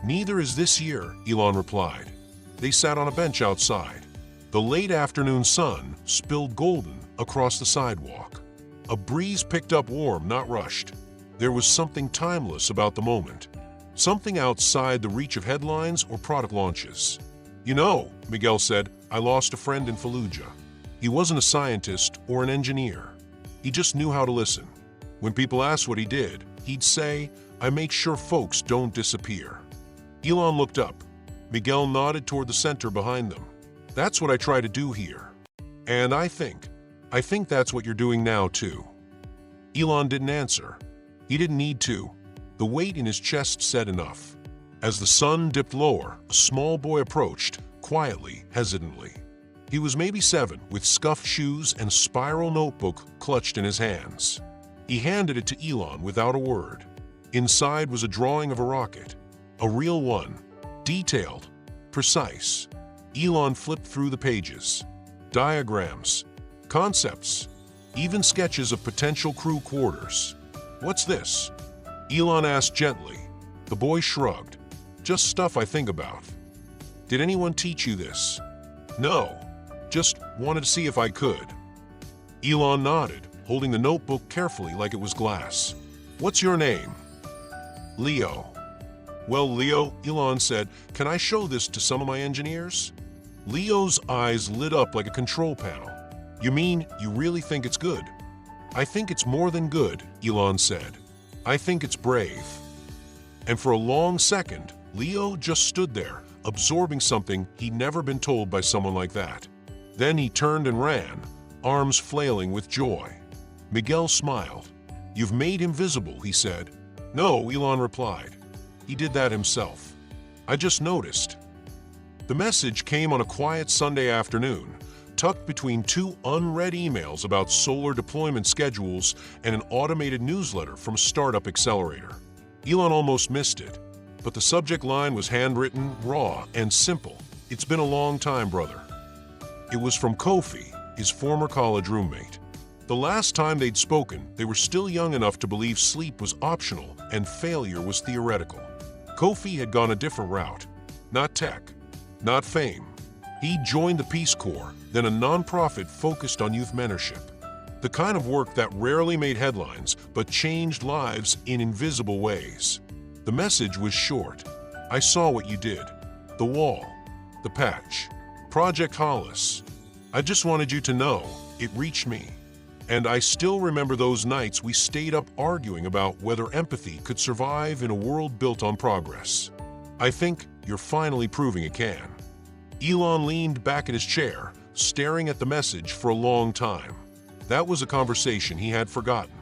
A: "Neither is this year," Elon replied. They sat on a bench outside. The late afternoon sun spilled golden across the sidewalk. A breeze picked up warm, not rushed. There was something timeless about the moment. Something outside the reach of headlines or product launches. "You know," Miguel said, "I lost a friend in Fallujah. He wasn't a scientist or an engineer. He just knew how to listen. When people asked what he did, he'd say, 'I make sure folks don't disappear.'" Elon looked up. Miguel nodded toward the center behind them. "That's what I try to do here. And I think that's what you're doing now too." Elon didn't answer. He didn't need to. The weight in his chest said enough. As the sun dipped lower, a small boy approached, quietly, hesitantly. He was maybe 7, with scuffed shoes and a spiral notebook clutched in his hands. He handed it to Elon without a word. Inside was a drawing of a rocket. A real one. Detailed. Precise. Elon flipped through the pages. Diagrams. Concepts. Even sketches of potential crew quarters. "What's this?" Elon asked gently. The boy shrugged. "Just stuff I think about." "Did anyone teach you this?" "No. Just wanted to see if I could." Elon nodded, holding the notebook carefully like it was glass. "What's your name?" "Leo." "Well, Leo," Elon said, "can I show this to some of my engineers?" Leo's eyes lit up like a control panel. "You mean you really think it's good?" "I think it's more than good," Elon said. "I think it's brave." And for a long second, Leo just stood there, absorbing something he'd never been told by someone like that. Then he turned and ran, arms flailing with joy. Miguel smiled. "You've made him visible," he said. "No," Elon replied. "He did that himself. I just noticed." The message came on a quiet Sunday afternoon, tucked between 2 unread emails about solar deployment schedules and an automated newsletter from a startup accelerator. Elon almost missed it, but the subject line was handwritten, raw, and simple. "It's been a long time, brother." It was from Kofi, his former college roommate. The last time they'd spoken, they were still young enough to believe sleep was optional and failure was theoretical. Kofi had gone a different route. Not tech, not fame. He'd joined the Peace Corps, then a nonprofit focused on youth mentorship. The kind of work that rarely made headlines, but changed lives in invisible ways. The message was short. "I saw what you did. The wall. The patch. Project Hollis. I just wanted you to know, it reached me. And I still remember those nights we stayed up arguing about whether empathy could survive in a world built on progress. I think you're finally proving it can." Elon leaned back in his chair, staring at the message for a long time. That was a conversation he had forgotten.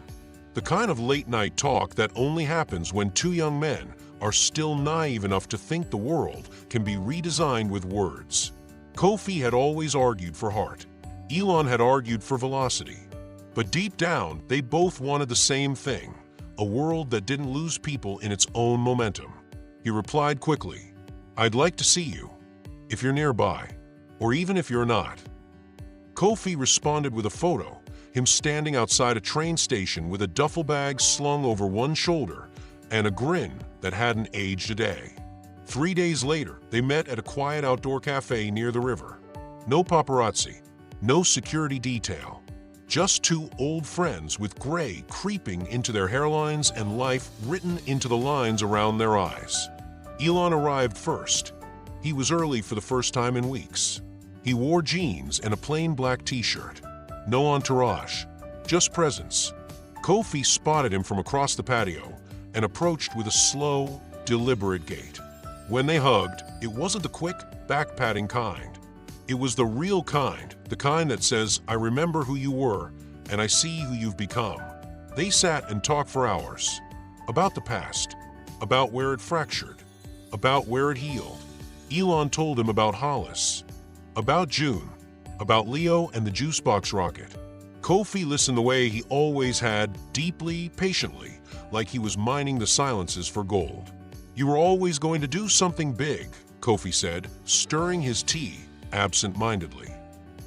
A: The kind of late-night talk that only happens when 2 young men are still naive enough to think the world can be redesigned with words. Kofi had always argued for heart. Elon had argued for velocity. But deep down, they both wanted the same thing: a world that didn't lose people in its own momentum. He replied quickly, "I'd like to see you, if you're nearby, or even if you're not." Kofi responded with a photo, him standing outside a train station with a duffel bag slung over one shoulder and a grin that hadn't aged a day. 3 days later, they met at a quiet outdoor cafe near the river. No paparazzi, no security detail, just two old friends with gray creeping into their hairlines and life written into the lines around their eyes. Elon arrived first. He was early for the first time in weeks. He wore jeans and a plain black t-shirt. No entourage, just presence. Kofi spotted him from across the patio and approached with a slow, deliberate gait. When they hugged, it wasn't the quick, back-patting kind. It was the real kind, the kind that says, "I remember who you were, and I see who you've become." They sat and talked for hours. About the past, about where it fractured, about where it healed. Elon told him about Hollis, about June, about Leo and the juicebox rocket. Kofi listened the way he always had, deeply, patiently, like he was mining the silences for gold. "You were always going to do something big," Kofi said, stirring his tea absent-mindedly.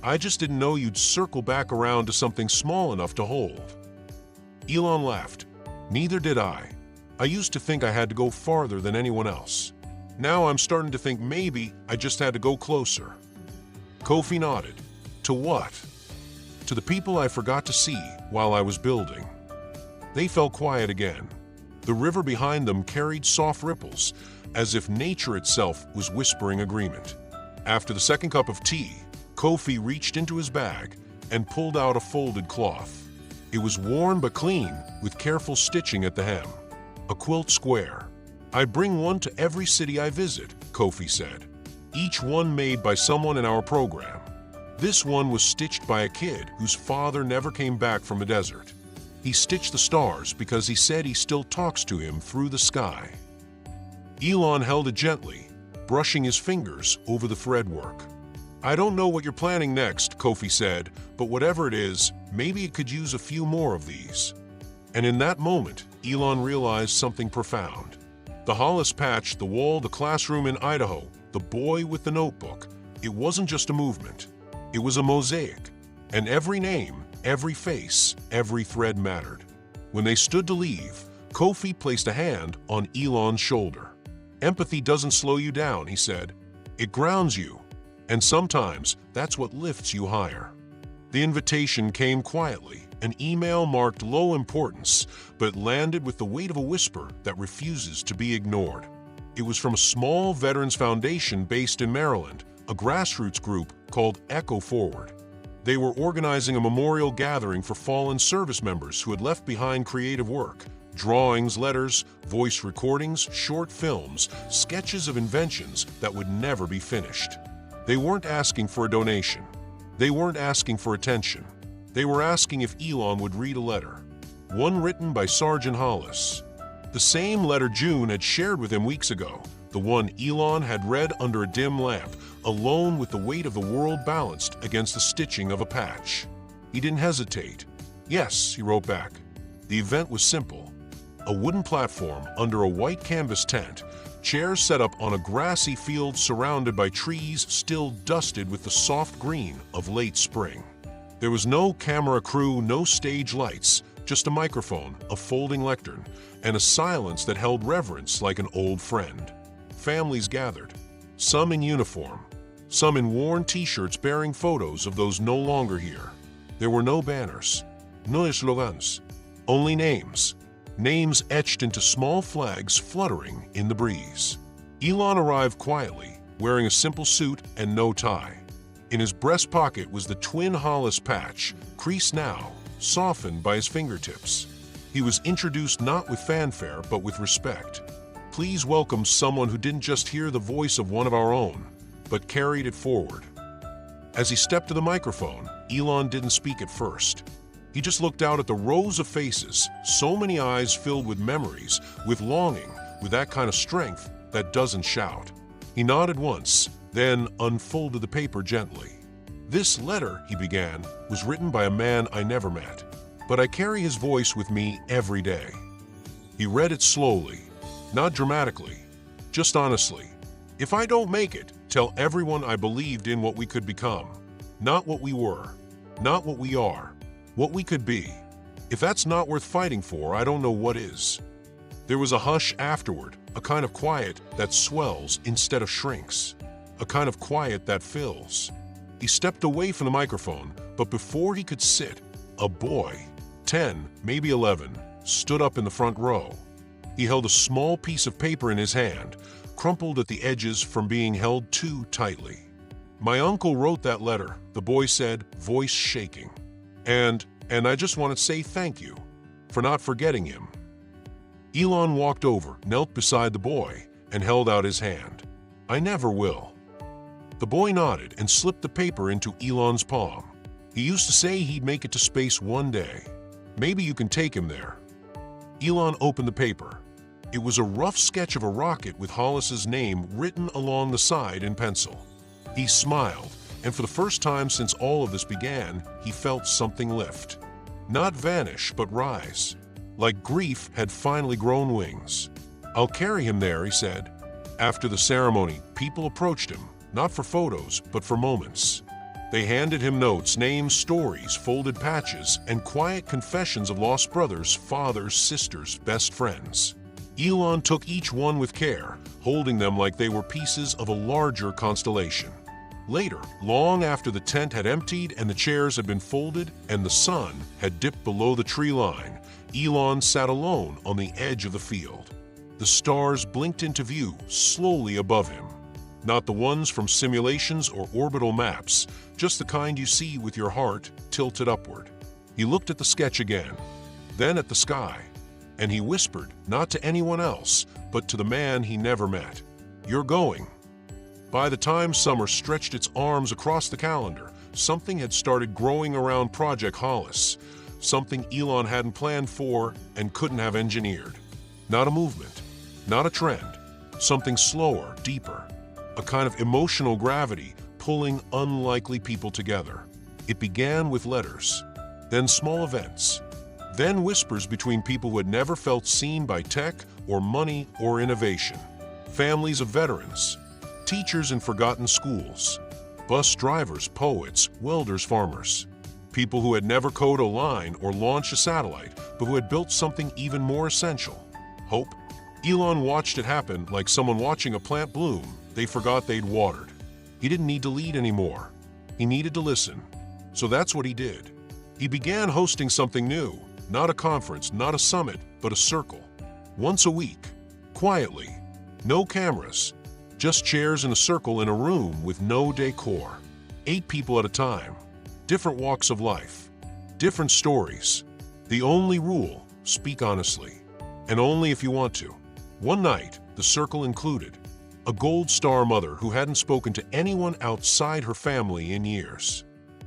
A: "I just didn't know you'd circle back around to something small enough to hold." Elon laughed. "Neither did I. I used to think I had to go farther than anyone else. Now I'm starting to think maybe I just had to go closer." Kofi nodded. "To what?" "To the people I forgot to see while I was building." They fell quiet again. The river behind them carried soft ripples, as if nature itself was whispering agreement. After the second cup of tea, Kofi reached into his bag and pulled out a folded cloth. It was worn but clean, with careful stitching at the hem. A quilt square. "I bring one to every city I visit," Kofi said. "Each one made by someone in our program. This one was stitched by a kid whose father never came back from a desert. He stitched the stars because he said he still talks to him through the sky." Elon held it gently, brushing his fingers over the threadwork. "I don't know what you're planning next," Kofi said, "but whatever it is, maybe it could use a few more of these." And in that moment, Elon realized something profound. The Hollis patch, the wall, the classroom in Idaho, the boy with the notebook, it wasn't just a movement. It was a mosaic. And every name, every face, every thread mattered. When they stood to leave, Kofi placed a hand on Elon's shoulder. "Empathy doesn't slow you down," he said. "It grounds you. And sometimes that's what lifts you higher." The invitation came quietly, an email marked low importance, but landed with the weight of a whisper that refuses to be ignored. It was from a small veterans foundation based in Maryland, a grassroots group called Echo Forward. They were organizing a memorial gathering for fallen service members who had left behind creative work, drawings, letters, voice recordings, short films, sketches of inventions that would never be finished. They weren't asking for a donation. They weren't asking for attention. They were asking if Elon would read a letter. One written by Sergeant Hollis. The same letter June had shared with him weeks ago, the one Elon had read under a dim lamp, alone with the weight of the world balanced against the stitching of a patch. He didn't hesitate. "Yes," he wrote back. The event was simple. A wooden platform under a white canvas tent, chairs set up on a grassy field surrounded by trees still dusted with the soft green of late spring. There was no camera crew, no stage lights, just a microphone, a folding lectern, and a silence that held reverence like an old friend. Families gathered, some in uniform, some in worn t-shirts bearing photos of those no longer here. There were no banners, no slogans, only names. Names etched into small flags fluttering in the breeze. Elon arrived quietly, wearing a simple suit and no tie. In his breast pocket was the twin Hollis patch, creased now, softened by his fingertips. He was introduced not with fanfare but with respect. "Please welcome someone who didn't just hear the voice of one of our own, but carried it forward." As he stepped to the microphone, Elon didn't speak at first. He just looked out at the rows of faces, so many eyes filled with memories, with longing, with that kind of strength that doesn't shout. He nodded once, then unfolded the paper gently. "This letter," he began, "was written by a man I never met, but I carry his voice with me every day. He read it slowly, not dramatically, just honestly. If I don't make it, tell everyone I believed in what we could become. Not what we were, not what we are, what we could be. If that's not worth fighting for, I don't know what is. There was a hush afterward, a kind of quiet that swells instead of shrinks, a kind of quiet that fills. He stepped away from the microphone, but before he could sit, a boy, 10, maybe 11, stood up in the front row. He held a small piece of paper in his hand, crumpled at the edges from being held too tightly. "My uncle wrote that letter," the boy said, voice shaking. And I just want to say thank you for not forgetting him." Elon walked over, knelt beside the boy, and held out his hand. "I never will." The boy nodded and slipped the paper into Elon's palm. "He used to say he'd make it to space one day. Maybe you can take him there." Elon opened the paper. It was a rough sketch of a rocket with Hollis's name written along the side in pencil. He smiled, and for the first time since all of this began, he felt something lift. Not vanish, but rise. Like grief had finally grown wings. "I'll carry him there," he said. After the ceremony, people approached him, not for photos, but for moments. They handed him notes, names, stories, folded patches, and quiet confessions of lost brothers, fathers, sisters, best friends. Elon took each one with care, holding them like they were pieces of a larger constellation. Later, long after the tent had emptied and the chairs had been folded and the sun had dipped below the tree line, Elon sat alone on the edge of the field. The stars blinked into view slowly above him. Not the ones from simulations or orbital maps, just the kind you see with your heart tilted upward. He looked at the sketch again, then at the sky, and he whispered, not to anyone else, but to the man he never met, "You're going." By the time summer stretched its arms across the calendar, something had started growing around Project Hollis, something Elon hadn't planned for and couldn't have engineered. Not a movement, not a trend, something slower, deeper, a kind of emotional gravity pulling unlikely people together. It began with letters, then small events, then whispers between people who had never felt seen by tech or money or innovation. Families of veterans, teachers in forgotten schools, bus drivers, poets, welders, farmers. People who had never coded a line or launched a satellite, but who had built something even more essential: hope. Elon watched it happen like someone watching a plant bloom they forgot they'd watered. He didn't need to lead anymore. He needed to listen. So that's what he did. He began hosting something new, not a conference, not a summit, but a circle. Once a week, quietly, no cameras, just chairs in a circle in a room with no decor. 8 people at a time, different walks of life, different stories. The only rule, speak honestly, and only if you want to. One night, the circle included a Gold Star mother who hadn't spoken to anyone outside her family in years,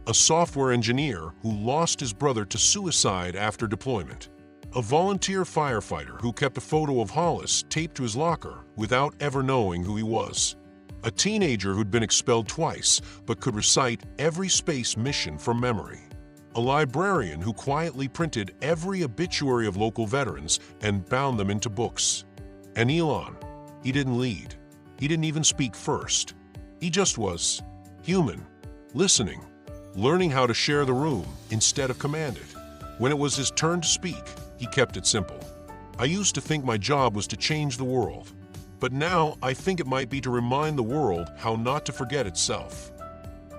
A: a software engineer who lost his brother to suicide after deployment, a volunteer firefighter who kept a photo of Hollis taped to his locker without ever knowing who he was, a teenager who'd been expelled twice but could recite every space mission from memory, a librarian who quietly printed every obituary of local veterans and bound them into books. And Elon, he didn't lead. He didn't even speak first. He just was human, listening, learning how to share the room instead of command it. When it was his turn to speak, he kept it simple. "I used to think my job was to change the world, but now I think it might be to remind the world how not to forget itself."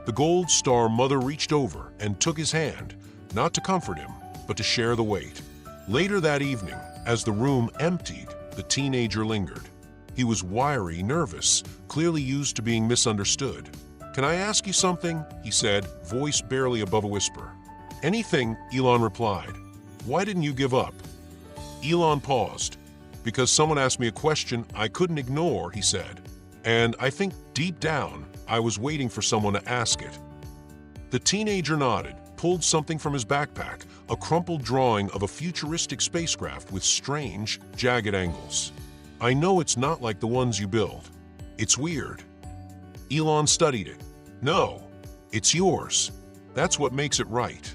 A: The Gold Star mother reached over and took his hand, not to comfort him, but to share the weight. Later that evening, as the room emptied, the teenager lingered. He was wiry, nervous, clearly used to being misunderstood. "Can I ask you something?" he said, voice barely above a whisper. "Anything," Elon replied. "Why didn't you give up?" Elon paused. "Because someone asked me a question I couldn't ignore," he said. "And I think deep down, I was waiting for someone to ask it." The teenager nodded, pulled something from his backpack, a crumpled drawing of a futuristic spacecraft with strange, jagged angles. "I know it's not like the ones you build. It's weird." Elon studied it. "No, it's yours. That's what makes it right."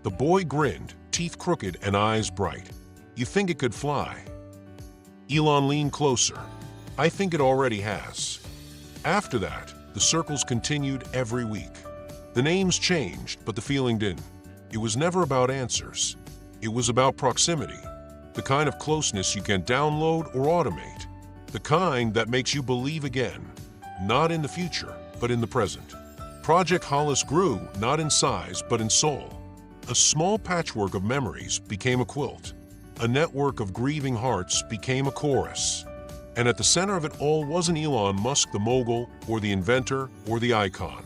A: The boy grinned, teeth crooked and eyes bright. You think it could fly? Elon leaned closer. I think it already has. After that, the circles continued every week. The names changed, but the feeling didn't. It was never about answers. It was about proximity. The kind of closeness you can download or automate. The kind that makes you believe again, not in the future, but in the present. Project Hollis grew not in size, but in soul. A small patchwork of memories became a quilt. A network of grieving hearts became a chorus. And at the center of it all wasn't Elon Musk the mogul, or the inventor, or the icon.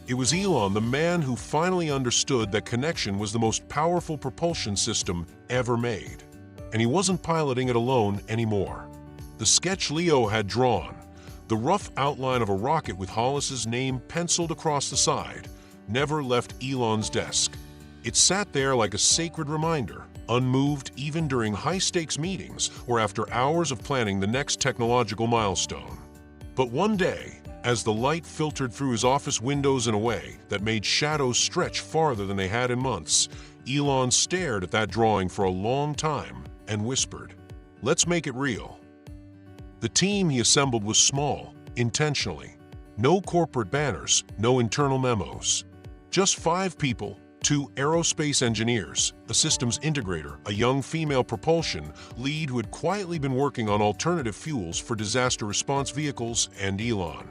A: It was Elon, the man who finally understood that connection was the most powerful propulsion system ever made. And he wasn't piloting it alone anymore. The sketch Leo had drawn, the rough outline of a rocket with Hollis's name penciled across the side, never left Elon's desk. It sat there like a sacred reminder, unmoved even during high-stakes meetings or after hours of planning the next technological milestone. But one day, as the light filtered through his office windows in a way that made shadows stretch farther than they had in months, Elon stared at that drawing for a long time and whispered, "Let's make it real." The team he assembled was small, intentionally. No corporate banners, no internal memos. Just 5 people, 2 aerospace engineers, a systems integrator, a young female propulsion lead who had quietly been working on alternative fuels for disaster response vehicles, and Elon.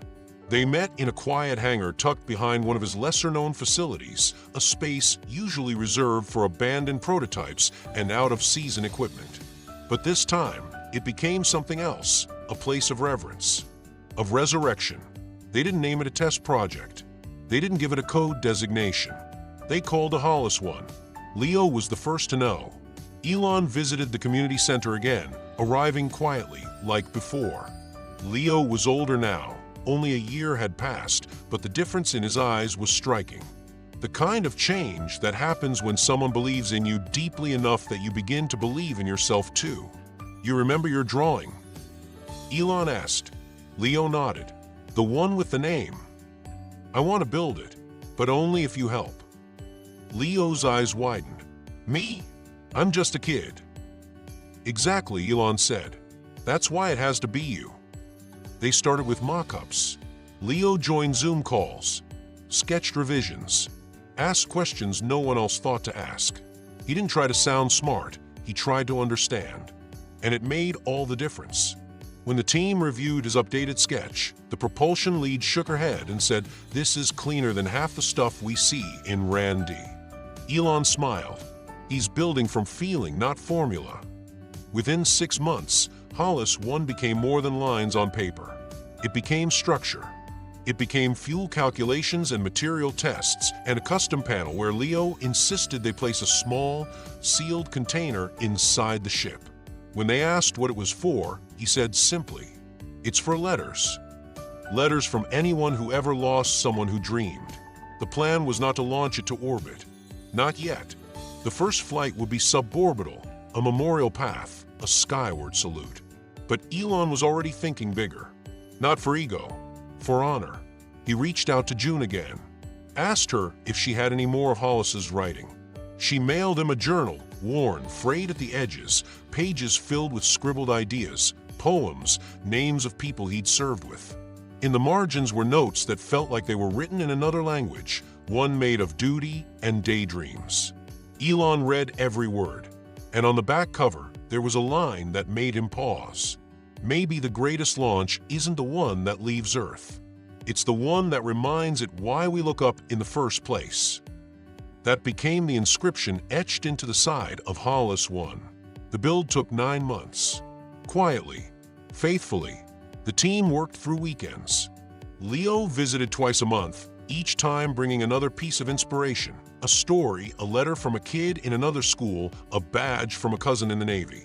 A: They met in a quiet hangar tucked behind one of his lesser-known facilities, a space usually reserved for abandoned prototypes and out-of-season equipment. But this time, it became something else, a place of reverence, of resurrection. They didn't name it a test project. They didn't give it a code designation. They called a Hollis one. Leo was the first to know. Elon visited the community center again, arriving quietly, like before. Leo was older now. Only a year had passed, but the difference in his eyes was striking. The kind of change that happens when someone believes in you deeply enough that you begin to believe in yourself too. "You remember your drawing?" Elon asked. Leo nodded. "The one with the name. I want to build it, but only if you help." Leo's eyes widened. "Me? I'm just a kid." "Exactly," Elon said. "That's why it has to be you." They started with mock-ups. Leo joined Zoom calls, sketched revisions, asked questions no one else thought to ask. He didn't try to sound smart, he tried to understand. And it made all the difference. When the team reviewed his updated sketch, the propulsion lead shook her head and said, "This is cleaner than half the stuff we see in Randy." Elon smiled. He's building from feeling, not formula. Within 6 months, Hollis 1 became more than lines on paper. It became structure. It became fuel calculations and material tests, and a custom panel where Leo insisted they place a small, sealed container inside the ship. When they asked what it was for, he said simply, "It's for letters." Letters from anyone who ever lost someone who dreamed. The plan was not to launch it to orbit. Not yet. The first flight would be suborbital, a memorial path, a skyward salute. But Elon was already thinking bigger. Not for ego, for honor. He reached out to June again, asked her if she had any more of Hollis's writing. She mailed him a journal, worn, frayed at the edges, pages filled with scribbled ideas, poems, names of people he'd served with. In the margins were notes that felt like they were written in another language, one made of duty and daydreams. Elon read every word, and on the back cover, there was a line that made him pause. Maybe the greatest launch isn't the one that leaves Earth. It's the one that reminds it why we look up in the first place. That became the inscription etched into the side of Hollis 1. The build took 9 months. Quietly, faithfully, the team worked through weekends. Leo visited twice a month, each time bringing another piece of inspiration. A story, a letter from a kid in another school, a badge from a cousin in the Navy.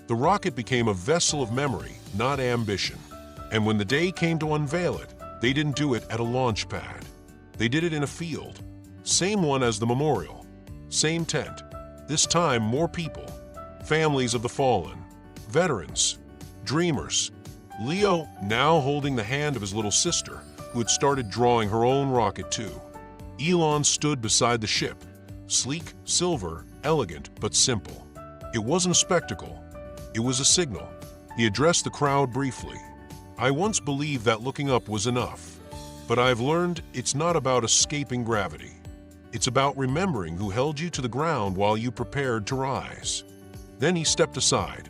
A: The rocket became a vessel of memory, not ambition. And when the day came to unveil it, they didn't do it at a launch pad. They did it in a field. Same one as the memorial. Same tent. This time more people. Families of the fallen. Veterans. Dreamers. Leo now holding the hand of his little sister, who had started drawing her own rocket too. Elon stood beside the ship. Sleek, silver, elegant, but simple. It wasn't a spectacle. It was a signal. He addressed the crowd briefly. "I once believed that looking up was enough, but I've learned it's not about escaping gravity. It's about remembering who held you to the ground while you prepared to rise." Then he stepped aside,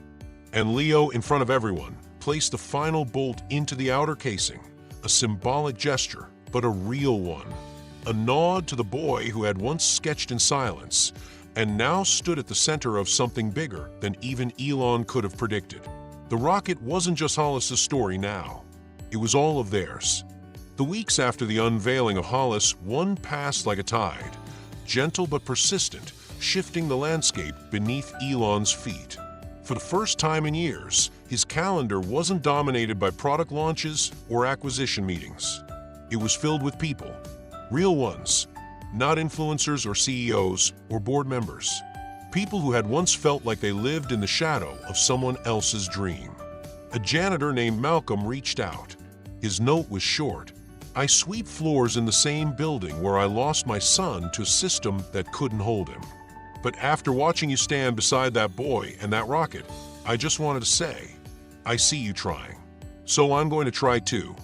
A: and Leo, in front of everyone, placed the final bolt into the outer casing, a symbolic gesture, but a real one. A nod to the boy who had once sketched in silence and now stood at the center of something bigger than even Elon could have predicted. The rocket wasn't just Hollis's story now. It was all of theirs. The weeks after the unveiling of Hollis, one passed like a tide, gentle but persistent, shifting the landscape beneath Elon's feet. For the first time in years, his calendar wasn't dominated by product launches or acquisition meetings. It was filled with people, real ones, not influencers or CEOs or board members. People who had once felt like they lived in the shadow of someone else's dream. A janitor named Malcolm reached out. His note was short. "I sweep floors in the same building where I lost my son to a system that couldn't hold him. But after watching you stand beside that boy and that rocket, I just wanted to say, I see you trying. So I'm going to try too."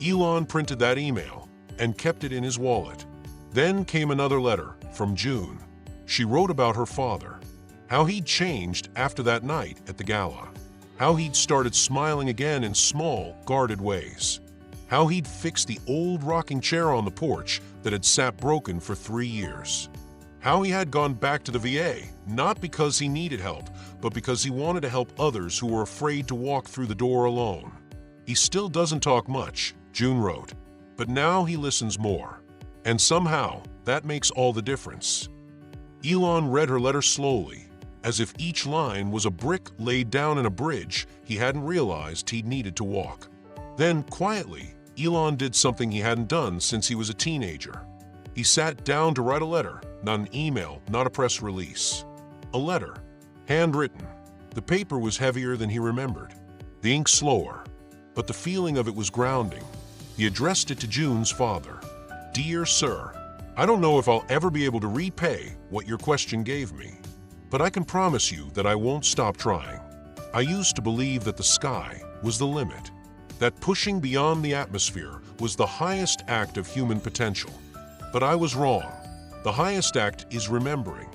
A: Elon printed that email and kept it in his wallet. Then came another letter from June. She wrote about her father, how he'd changed after that night at the gala, how he'd started smiling again in small, guarded ways, how he'd fixed the old rocking chair on the porch that had sat broken for 3 years, how he had gone back to the VA, not because he needed help, but because he wanted to help others who were afraid to walk through the door alone. "He still doesn't talk much," June wrote, "but now he listens more. And somehow, that makes all the difference." Elon read her letter slowly, as if each line was a brick laid down in a bridge he hadn't realized he'd needed to walk. Then, quietly, Elon did something he hadn't done since he was a teenager. He sat down to write a letter, not an email, not a press release. A letter, handwritten. The paper was heavier than he remembered, the ink slower, but the feeling of it was grounding. He addressed it to June's father. "Dear Sir, I don't know if I'll ever be able to repay what your question gave me, but I can promise you that I won't stop trying. I used to believe that the sky was the limit, that pushing beyond the atmosphere was the highest act of human potential. But I was wrong. The highest act is remembering,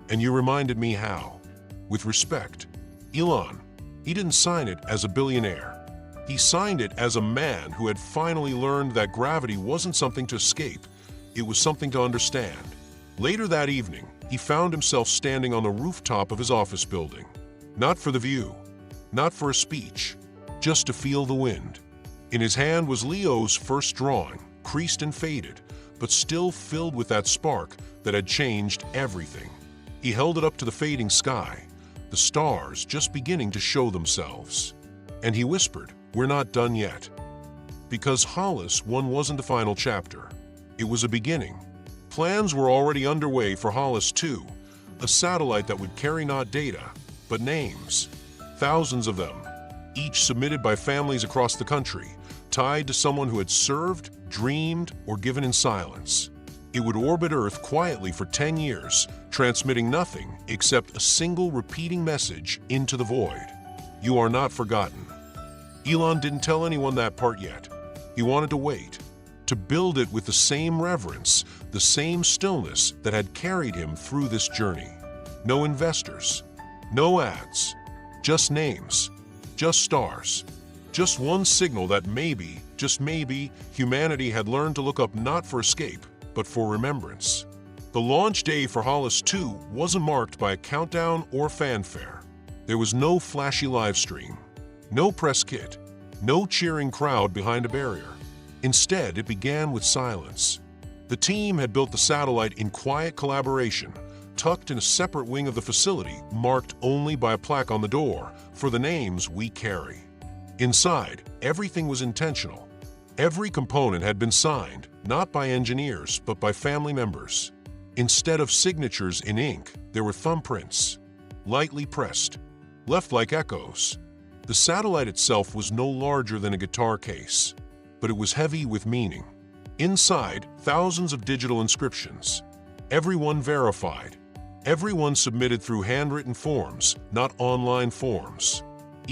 A: and you reminded me how. With respect, Elon." He didn't sign it as a billionaire. He signed it as a man who had finally learned that gravity wasn't something to escape, it was something to understand. Later that evening, he found himself standing on the rooftop of his office building. Not for the view, not for a speech, just to feel the wind. In his hand was Leo's first drawing, creased and faded, but still filled with that spark that had changed everything. He held it up to the fading sky, the stars just beginning to show themselves. And he whispered, "We're not done yet." Because Hollis 1 wasn't the final chapter. It was a beginning. Plans were already underway for Hollis 2, a satellite that would carry not data, but names. Thousands of them, each submitted by families across the country, tied to someone who had served, dreamed, or given in silence. It would orbit Earth quietly for 10 years, transmitting nothing except a single repeating message into the void. You are not forgotten. Elon didn't tell anyone that part yet. He wanted to wait, to build it with the same reverence, the same stillness that had carried him through this journey. No investors, no ads, just names, just stars, just one signal that maybe, just maybe, humanity had learned to look up not for escape, but for remembrance. The launch day for Hollis 2 wasn't marked by a countdown or fanfare. There was no flashy live stream, no press kit, no cheering crowd behind a barrier. Instead, it began with silence. The team had built the satellite in quiet collaboration, tucked in a separate wing of the facility, marked only by a plaque on the door for the names we carry. Inside, everything was intentional. Every component had been signed, not by engineers, but by family members. Instead of signatures in ink, there were thumbprints, lightly pressed, left like echoes. The satellite itself was no larger than a guitar case, but it was heavy with meaning. Inside, thousands of digital inscriptions, everyone verified, Everyone submitted through handwritten forms, not online forms.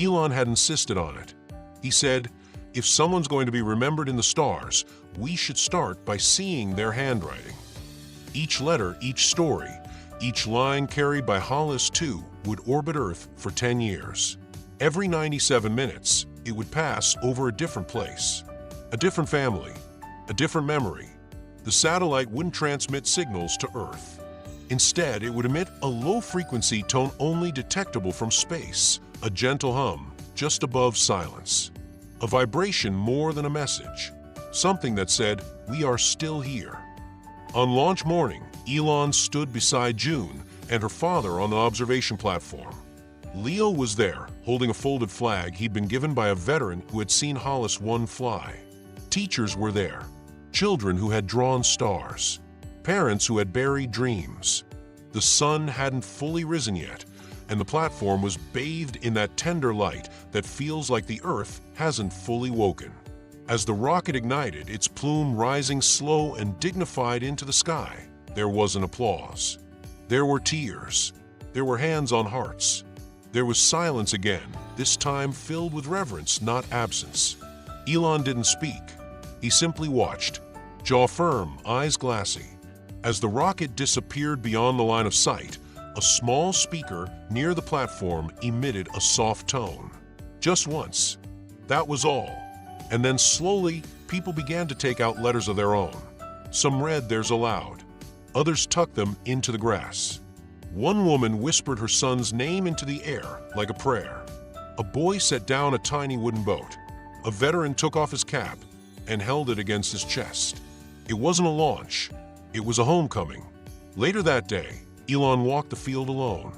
A: Elon had insisted on it. He said, if someone's going to be remembered in the stars, we should start by seeing their handwriting. Each letter, each story, each line carried by Hollis 2 would orbit Earth for 10 years. Every 97 minutes, it would pass over a different place, a different family, a different memory. The satellite wouldn't transmit signals to Earth. Instead, it would emit a low-frequency tone only detectable from space, a gentle hum just above silence. A vibration more than a message, something that said, we are still here. On launch morning, Elon stood beside June and her father on the observation platform. Leo was there, holding a folded flag he'd been given by a veteran who had seen Hollis 1 fly. Teachers were there, children who had drawn stars, parents who had buried dreams. The sun hadn't fully risen yet, and the platform was bathed in that tender light that feels like the Earth hasn't fully woken. As the rocket ignited, its plume rising slow and dignified into the sky, there was an applause. There were tears. There were hands on hearts. There was silence again, this time filled with reverence, not absence. Elon didn't speak. He simply watched, jaw firm, eyes glassy. As the rocket disappeared beyond the line of sight, a small speaker near the platform emitted a soft tone. Just once. That was all. And then slowly, people began to take out letters of their own. Some read theirs aloud. Others tucked them into the grass. One woman whispered her son's name into the air like a prayer. A boy set down a tiny wooden boat. A veteran took off his cap and held it against his chest. It wasn't a launch. It was a homecoming. Later that day, Elon walked the field alone.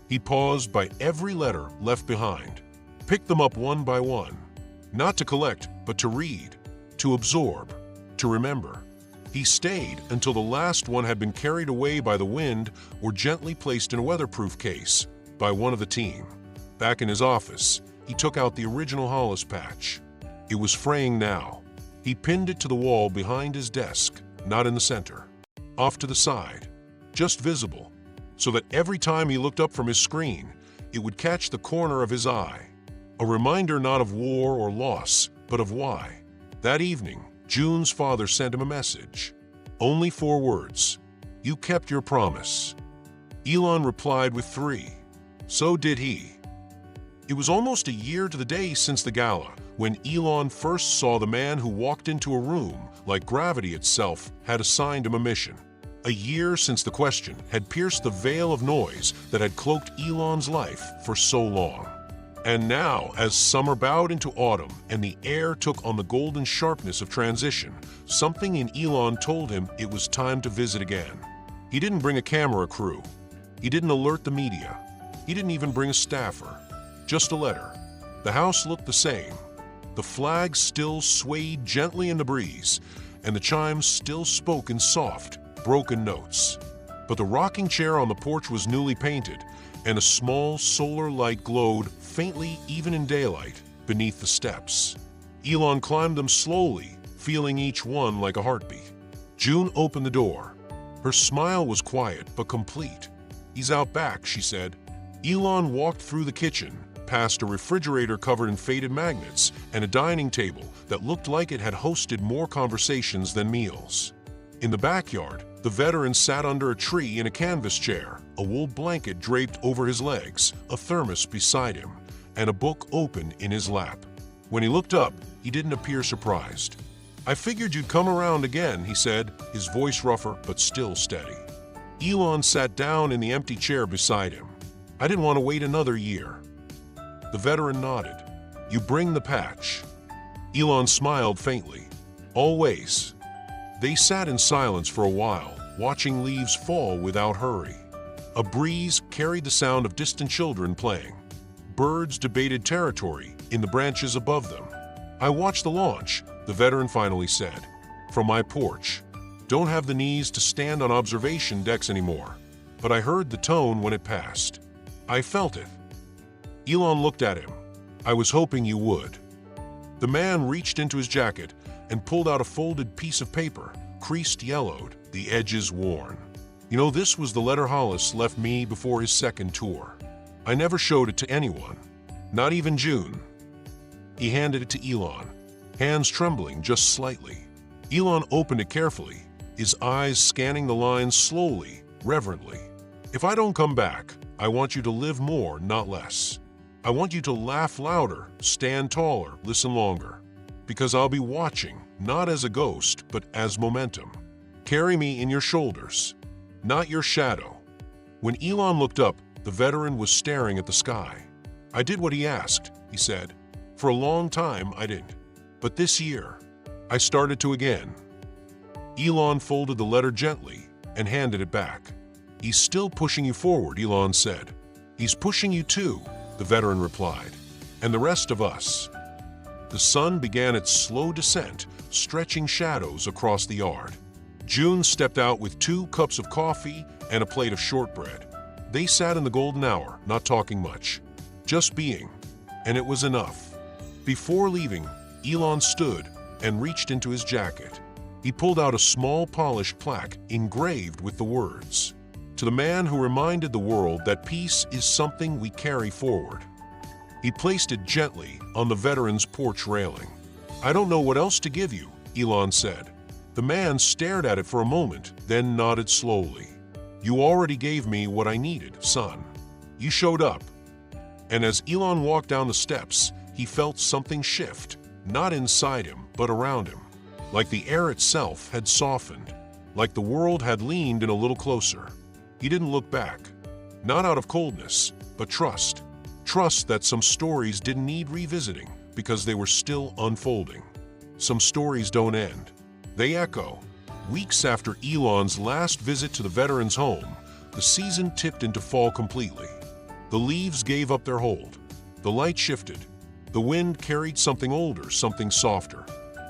A: He paused by every letter left behind, picked them up one by one, not to collect, but to read, to absorb, to remember. He stayed until the last one had been carried away by the wind or gently placed in a weatherproof case by one of the team. Back in his office, he took out the original Hollis patch. It was fraying now. He pinned it to the wall behind his desk, not in the center. Off to the side, just visible, so that every time he looked up from his screen, it would catch the corner of his eye. A reminder not of war or loss, but of why. That evening, June's father sent him a message. Only 4 words. You kept your promise. Elon replied with 3. So did he. It was almost a year to the day since the gala, when Elon first saw the man who walked into a room like gravity itself had assigned him a mission. A year since the question had pierced the veil of noise that had cloaked Elon's life for so long. And now, as summer bowed into autumn and the air took on the golden sharpness of transition, something in Elon told him it was time to visit again. He didn't bring a camera crew. He didn't alert the media. He didn't even bring a staffer. Just a letter. The house looked the same. The flag still swayed gently in the breeze, and the chimes still spoke in soft, broken notes. But the rocking chair on the porch was newly painted, and a small solar light glowed faintly even in daylight beneath the steps. Elon climbed them slowly, feeling each one like a heartbeat. June opened the door. Her smile was quiet but complete. He's out back, she said. Elon walked through the kitchen, past a refrigerator covered in faded magnets and a dining table that looked like it had hosted more conversations than meals. In the backyard, the veteran sat under a tree in a canvas chair, a wool blanket draped over his legs, a thermos beside him, and a book open in his lap. When he looked up, he didn't appear surprised. I figured you'd come around again, he said, his voice rougher but still steady. Elon sat down in the empty chair beside him. I didn't want to wait another year. The veteran nodded. You bring the patch. Elon smiled faintly. Always. They sat in silence for a while, watching leaves fall without hurry. A breeze carried the sound of distant children playing. Birds debated territory in the branches above them. I watched the launch, the veteran finally said. From my porch. Don't have the knees to stand on observation decks anymore. But I heard the tone when it passed. I felt it. Elon looked at him. I was hoping you would. The man reached into his jacket and pulled out a folded piece of paper, creased yellowed, the edges worn. You know, this was the letter Hollis left me before his second tour. I never showed it to anyone, not even June. He handed it to Elon, hands trembling just slightly. Elon opened it carefully, his eyes scanning the lines slowly, reverently. If I don't come back, I want you to live more, not less. I want you to laugh louder, stand taller, listen longer. Because I'll be watching, not as a ghost, but as momentum. Carry me in your shoulders, not your shadow. When Elon looked up, the veteran was staring at the sky. I did what he asked, he said. For a long time, I didn't. But this year, I started to again. Elon folded the letter gently and handed it back. He's still pushing you forward, Elon said. He's pushing you too, the veteran replied. And the rest of us. The sun began its slow descent, stretching shadows across the yard. June stepped out with 2 cups of coffee and a plate of shortbread. They sat in the golden hour, not talking much, just being, and it was enough. Before leaving, Elon stood and reached into his jacket. He pulled out a small polished plaque engraved with the words, "To the man who reminded the world that peace is something we carry forward." He placed it gently on the veteran's porch railing. "I don't know what else to give you," Elon said. The man stared at it for a moment, then nodded slowly. "You already gave me what I needed, son. You showed up." And as Elon walked down the steps, he felt something shift, not inside him, but around him. Like the air itself had softened, like the world had leaned in a little closer. He didn't look back, not out of coldness, but trust. Trust that some stories didn't need revisiting because they were still unfolding. Some stories don't end. They echo. Weeks after Elon's last visit to the veteran's home, the season tipped into fall completely. The leaves gave up their hold. The light shifted. The wind carried something older, something softer.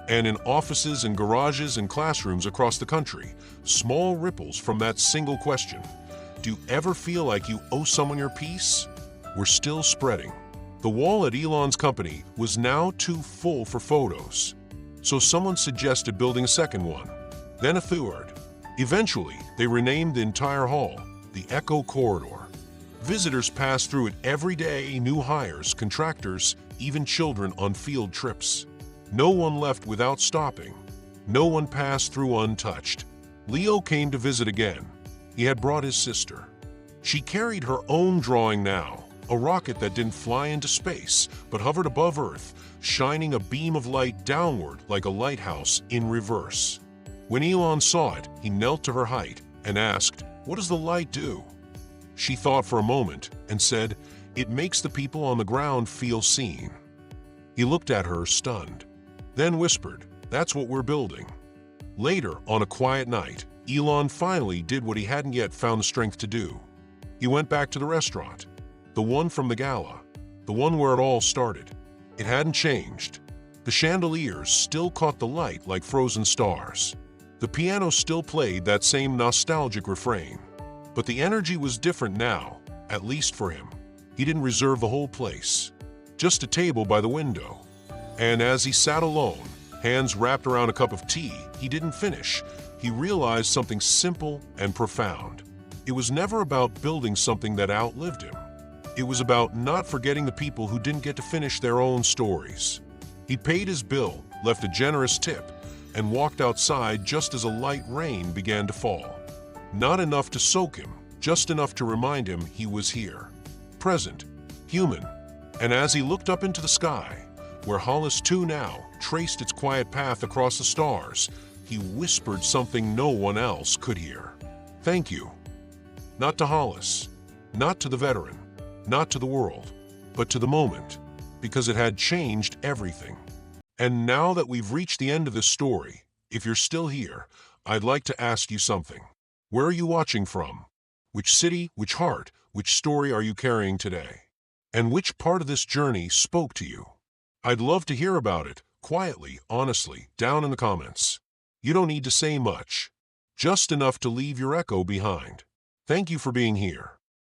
A: And in offices and garages and classrooms across the country, small ripples from that single question, "Do you ever feel like you owe someone your peace?" were still spreading. The wall at Elon's company was now too full for photos. So someone suggested building a second one, then a third. Eventually, they renamed the entire hall the Echo Corridor. Visitors passed through it every day, new hires, contractors, even children on field trips. No one left without stopping. No one passed through untouched. Leo came to visit again. He had brought his sister. She carried her own drawing now, a rocket that didn't fly into space, but hovered above Earth, shining a beam of light downward like a lighthouse in reverse. When Elon saw it, he knelt to her height and asked, "What does the light do?" She thought for a moment and said, "It makes the people on the ground feel seen." He looked at her, stunned, then whispered, "That's what we're building." Later, on a quiet night, Elon finally did what he hadn't yet found the strength to do. He went back to the restaurant, the one from the gala, the one where it all started. It hadn't changed. The chandeliers still caught the light like frozen stars. The piano still played that same nostalgic refrain. But the energy was different now, at least for him. He didn't reserve the whole place, just a table by the window. And as he sat alone, hands wrapped around a cup of tea he didn't finish, he realized something simple and profound. It was never about building something that outlived him. It was about not forgetting the people who didn't get to finish their own stories. He paid his bill, left a generous tip, and walked outside just as a light rain began to fall. Not enough to soak him, just enough to remind him he was here, present, human. And as he looked up into the sky, where Hollis 2 now traced its quiet path across the stars, he whispered something no one else could hear. "Thank you." Not to Hollis, not to the veteran, not to the world, but to the moment, because it had changed everything. And now that we've reached the end of this story, if you're still here, I'd like to ask you something. Where are you watching from? Which city, which heart, which story are you carrying today? And which part of this journey spoke to you? I'd love to hear about it, quietly, honestly, down in the comments. You don't need to say much, just enough to leave your echo behind. Thank you for being here.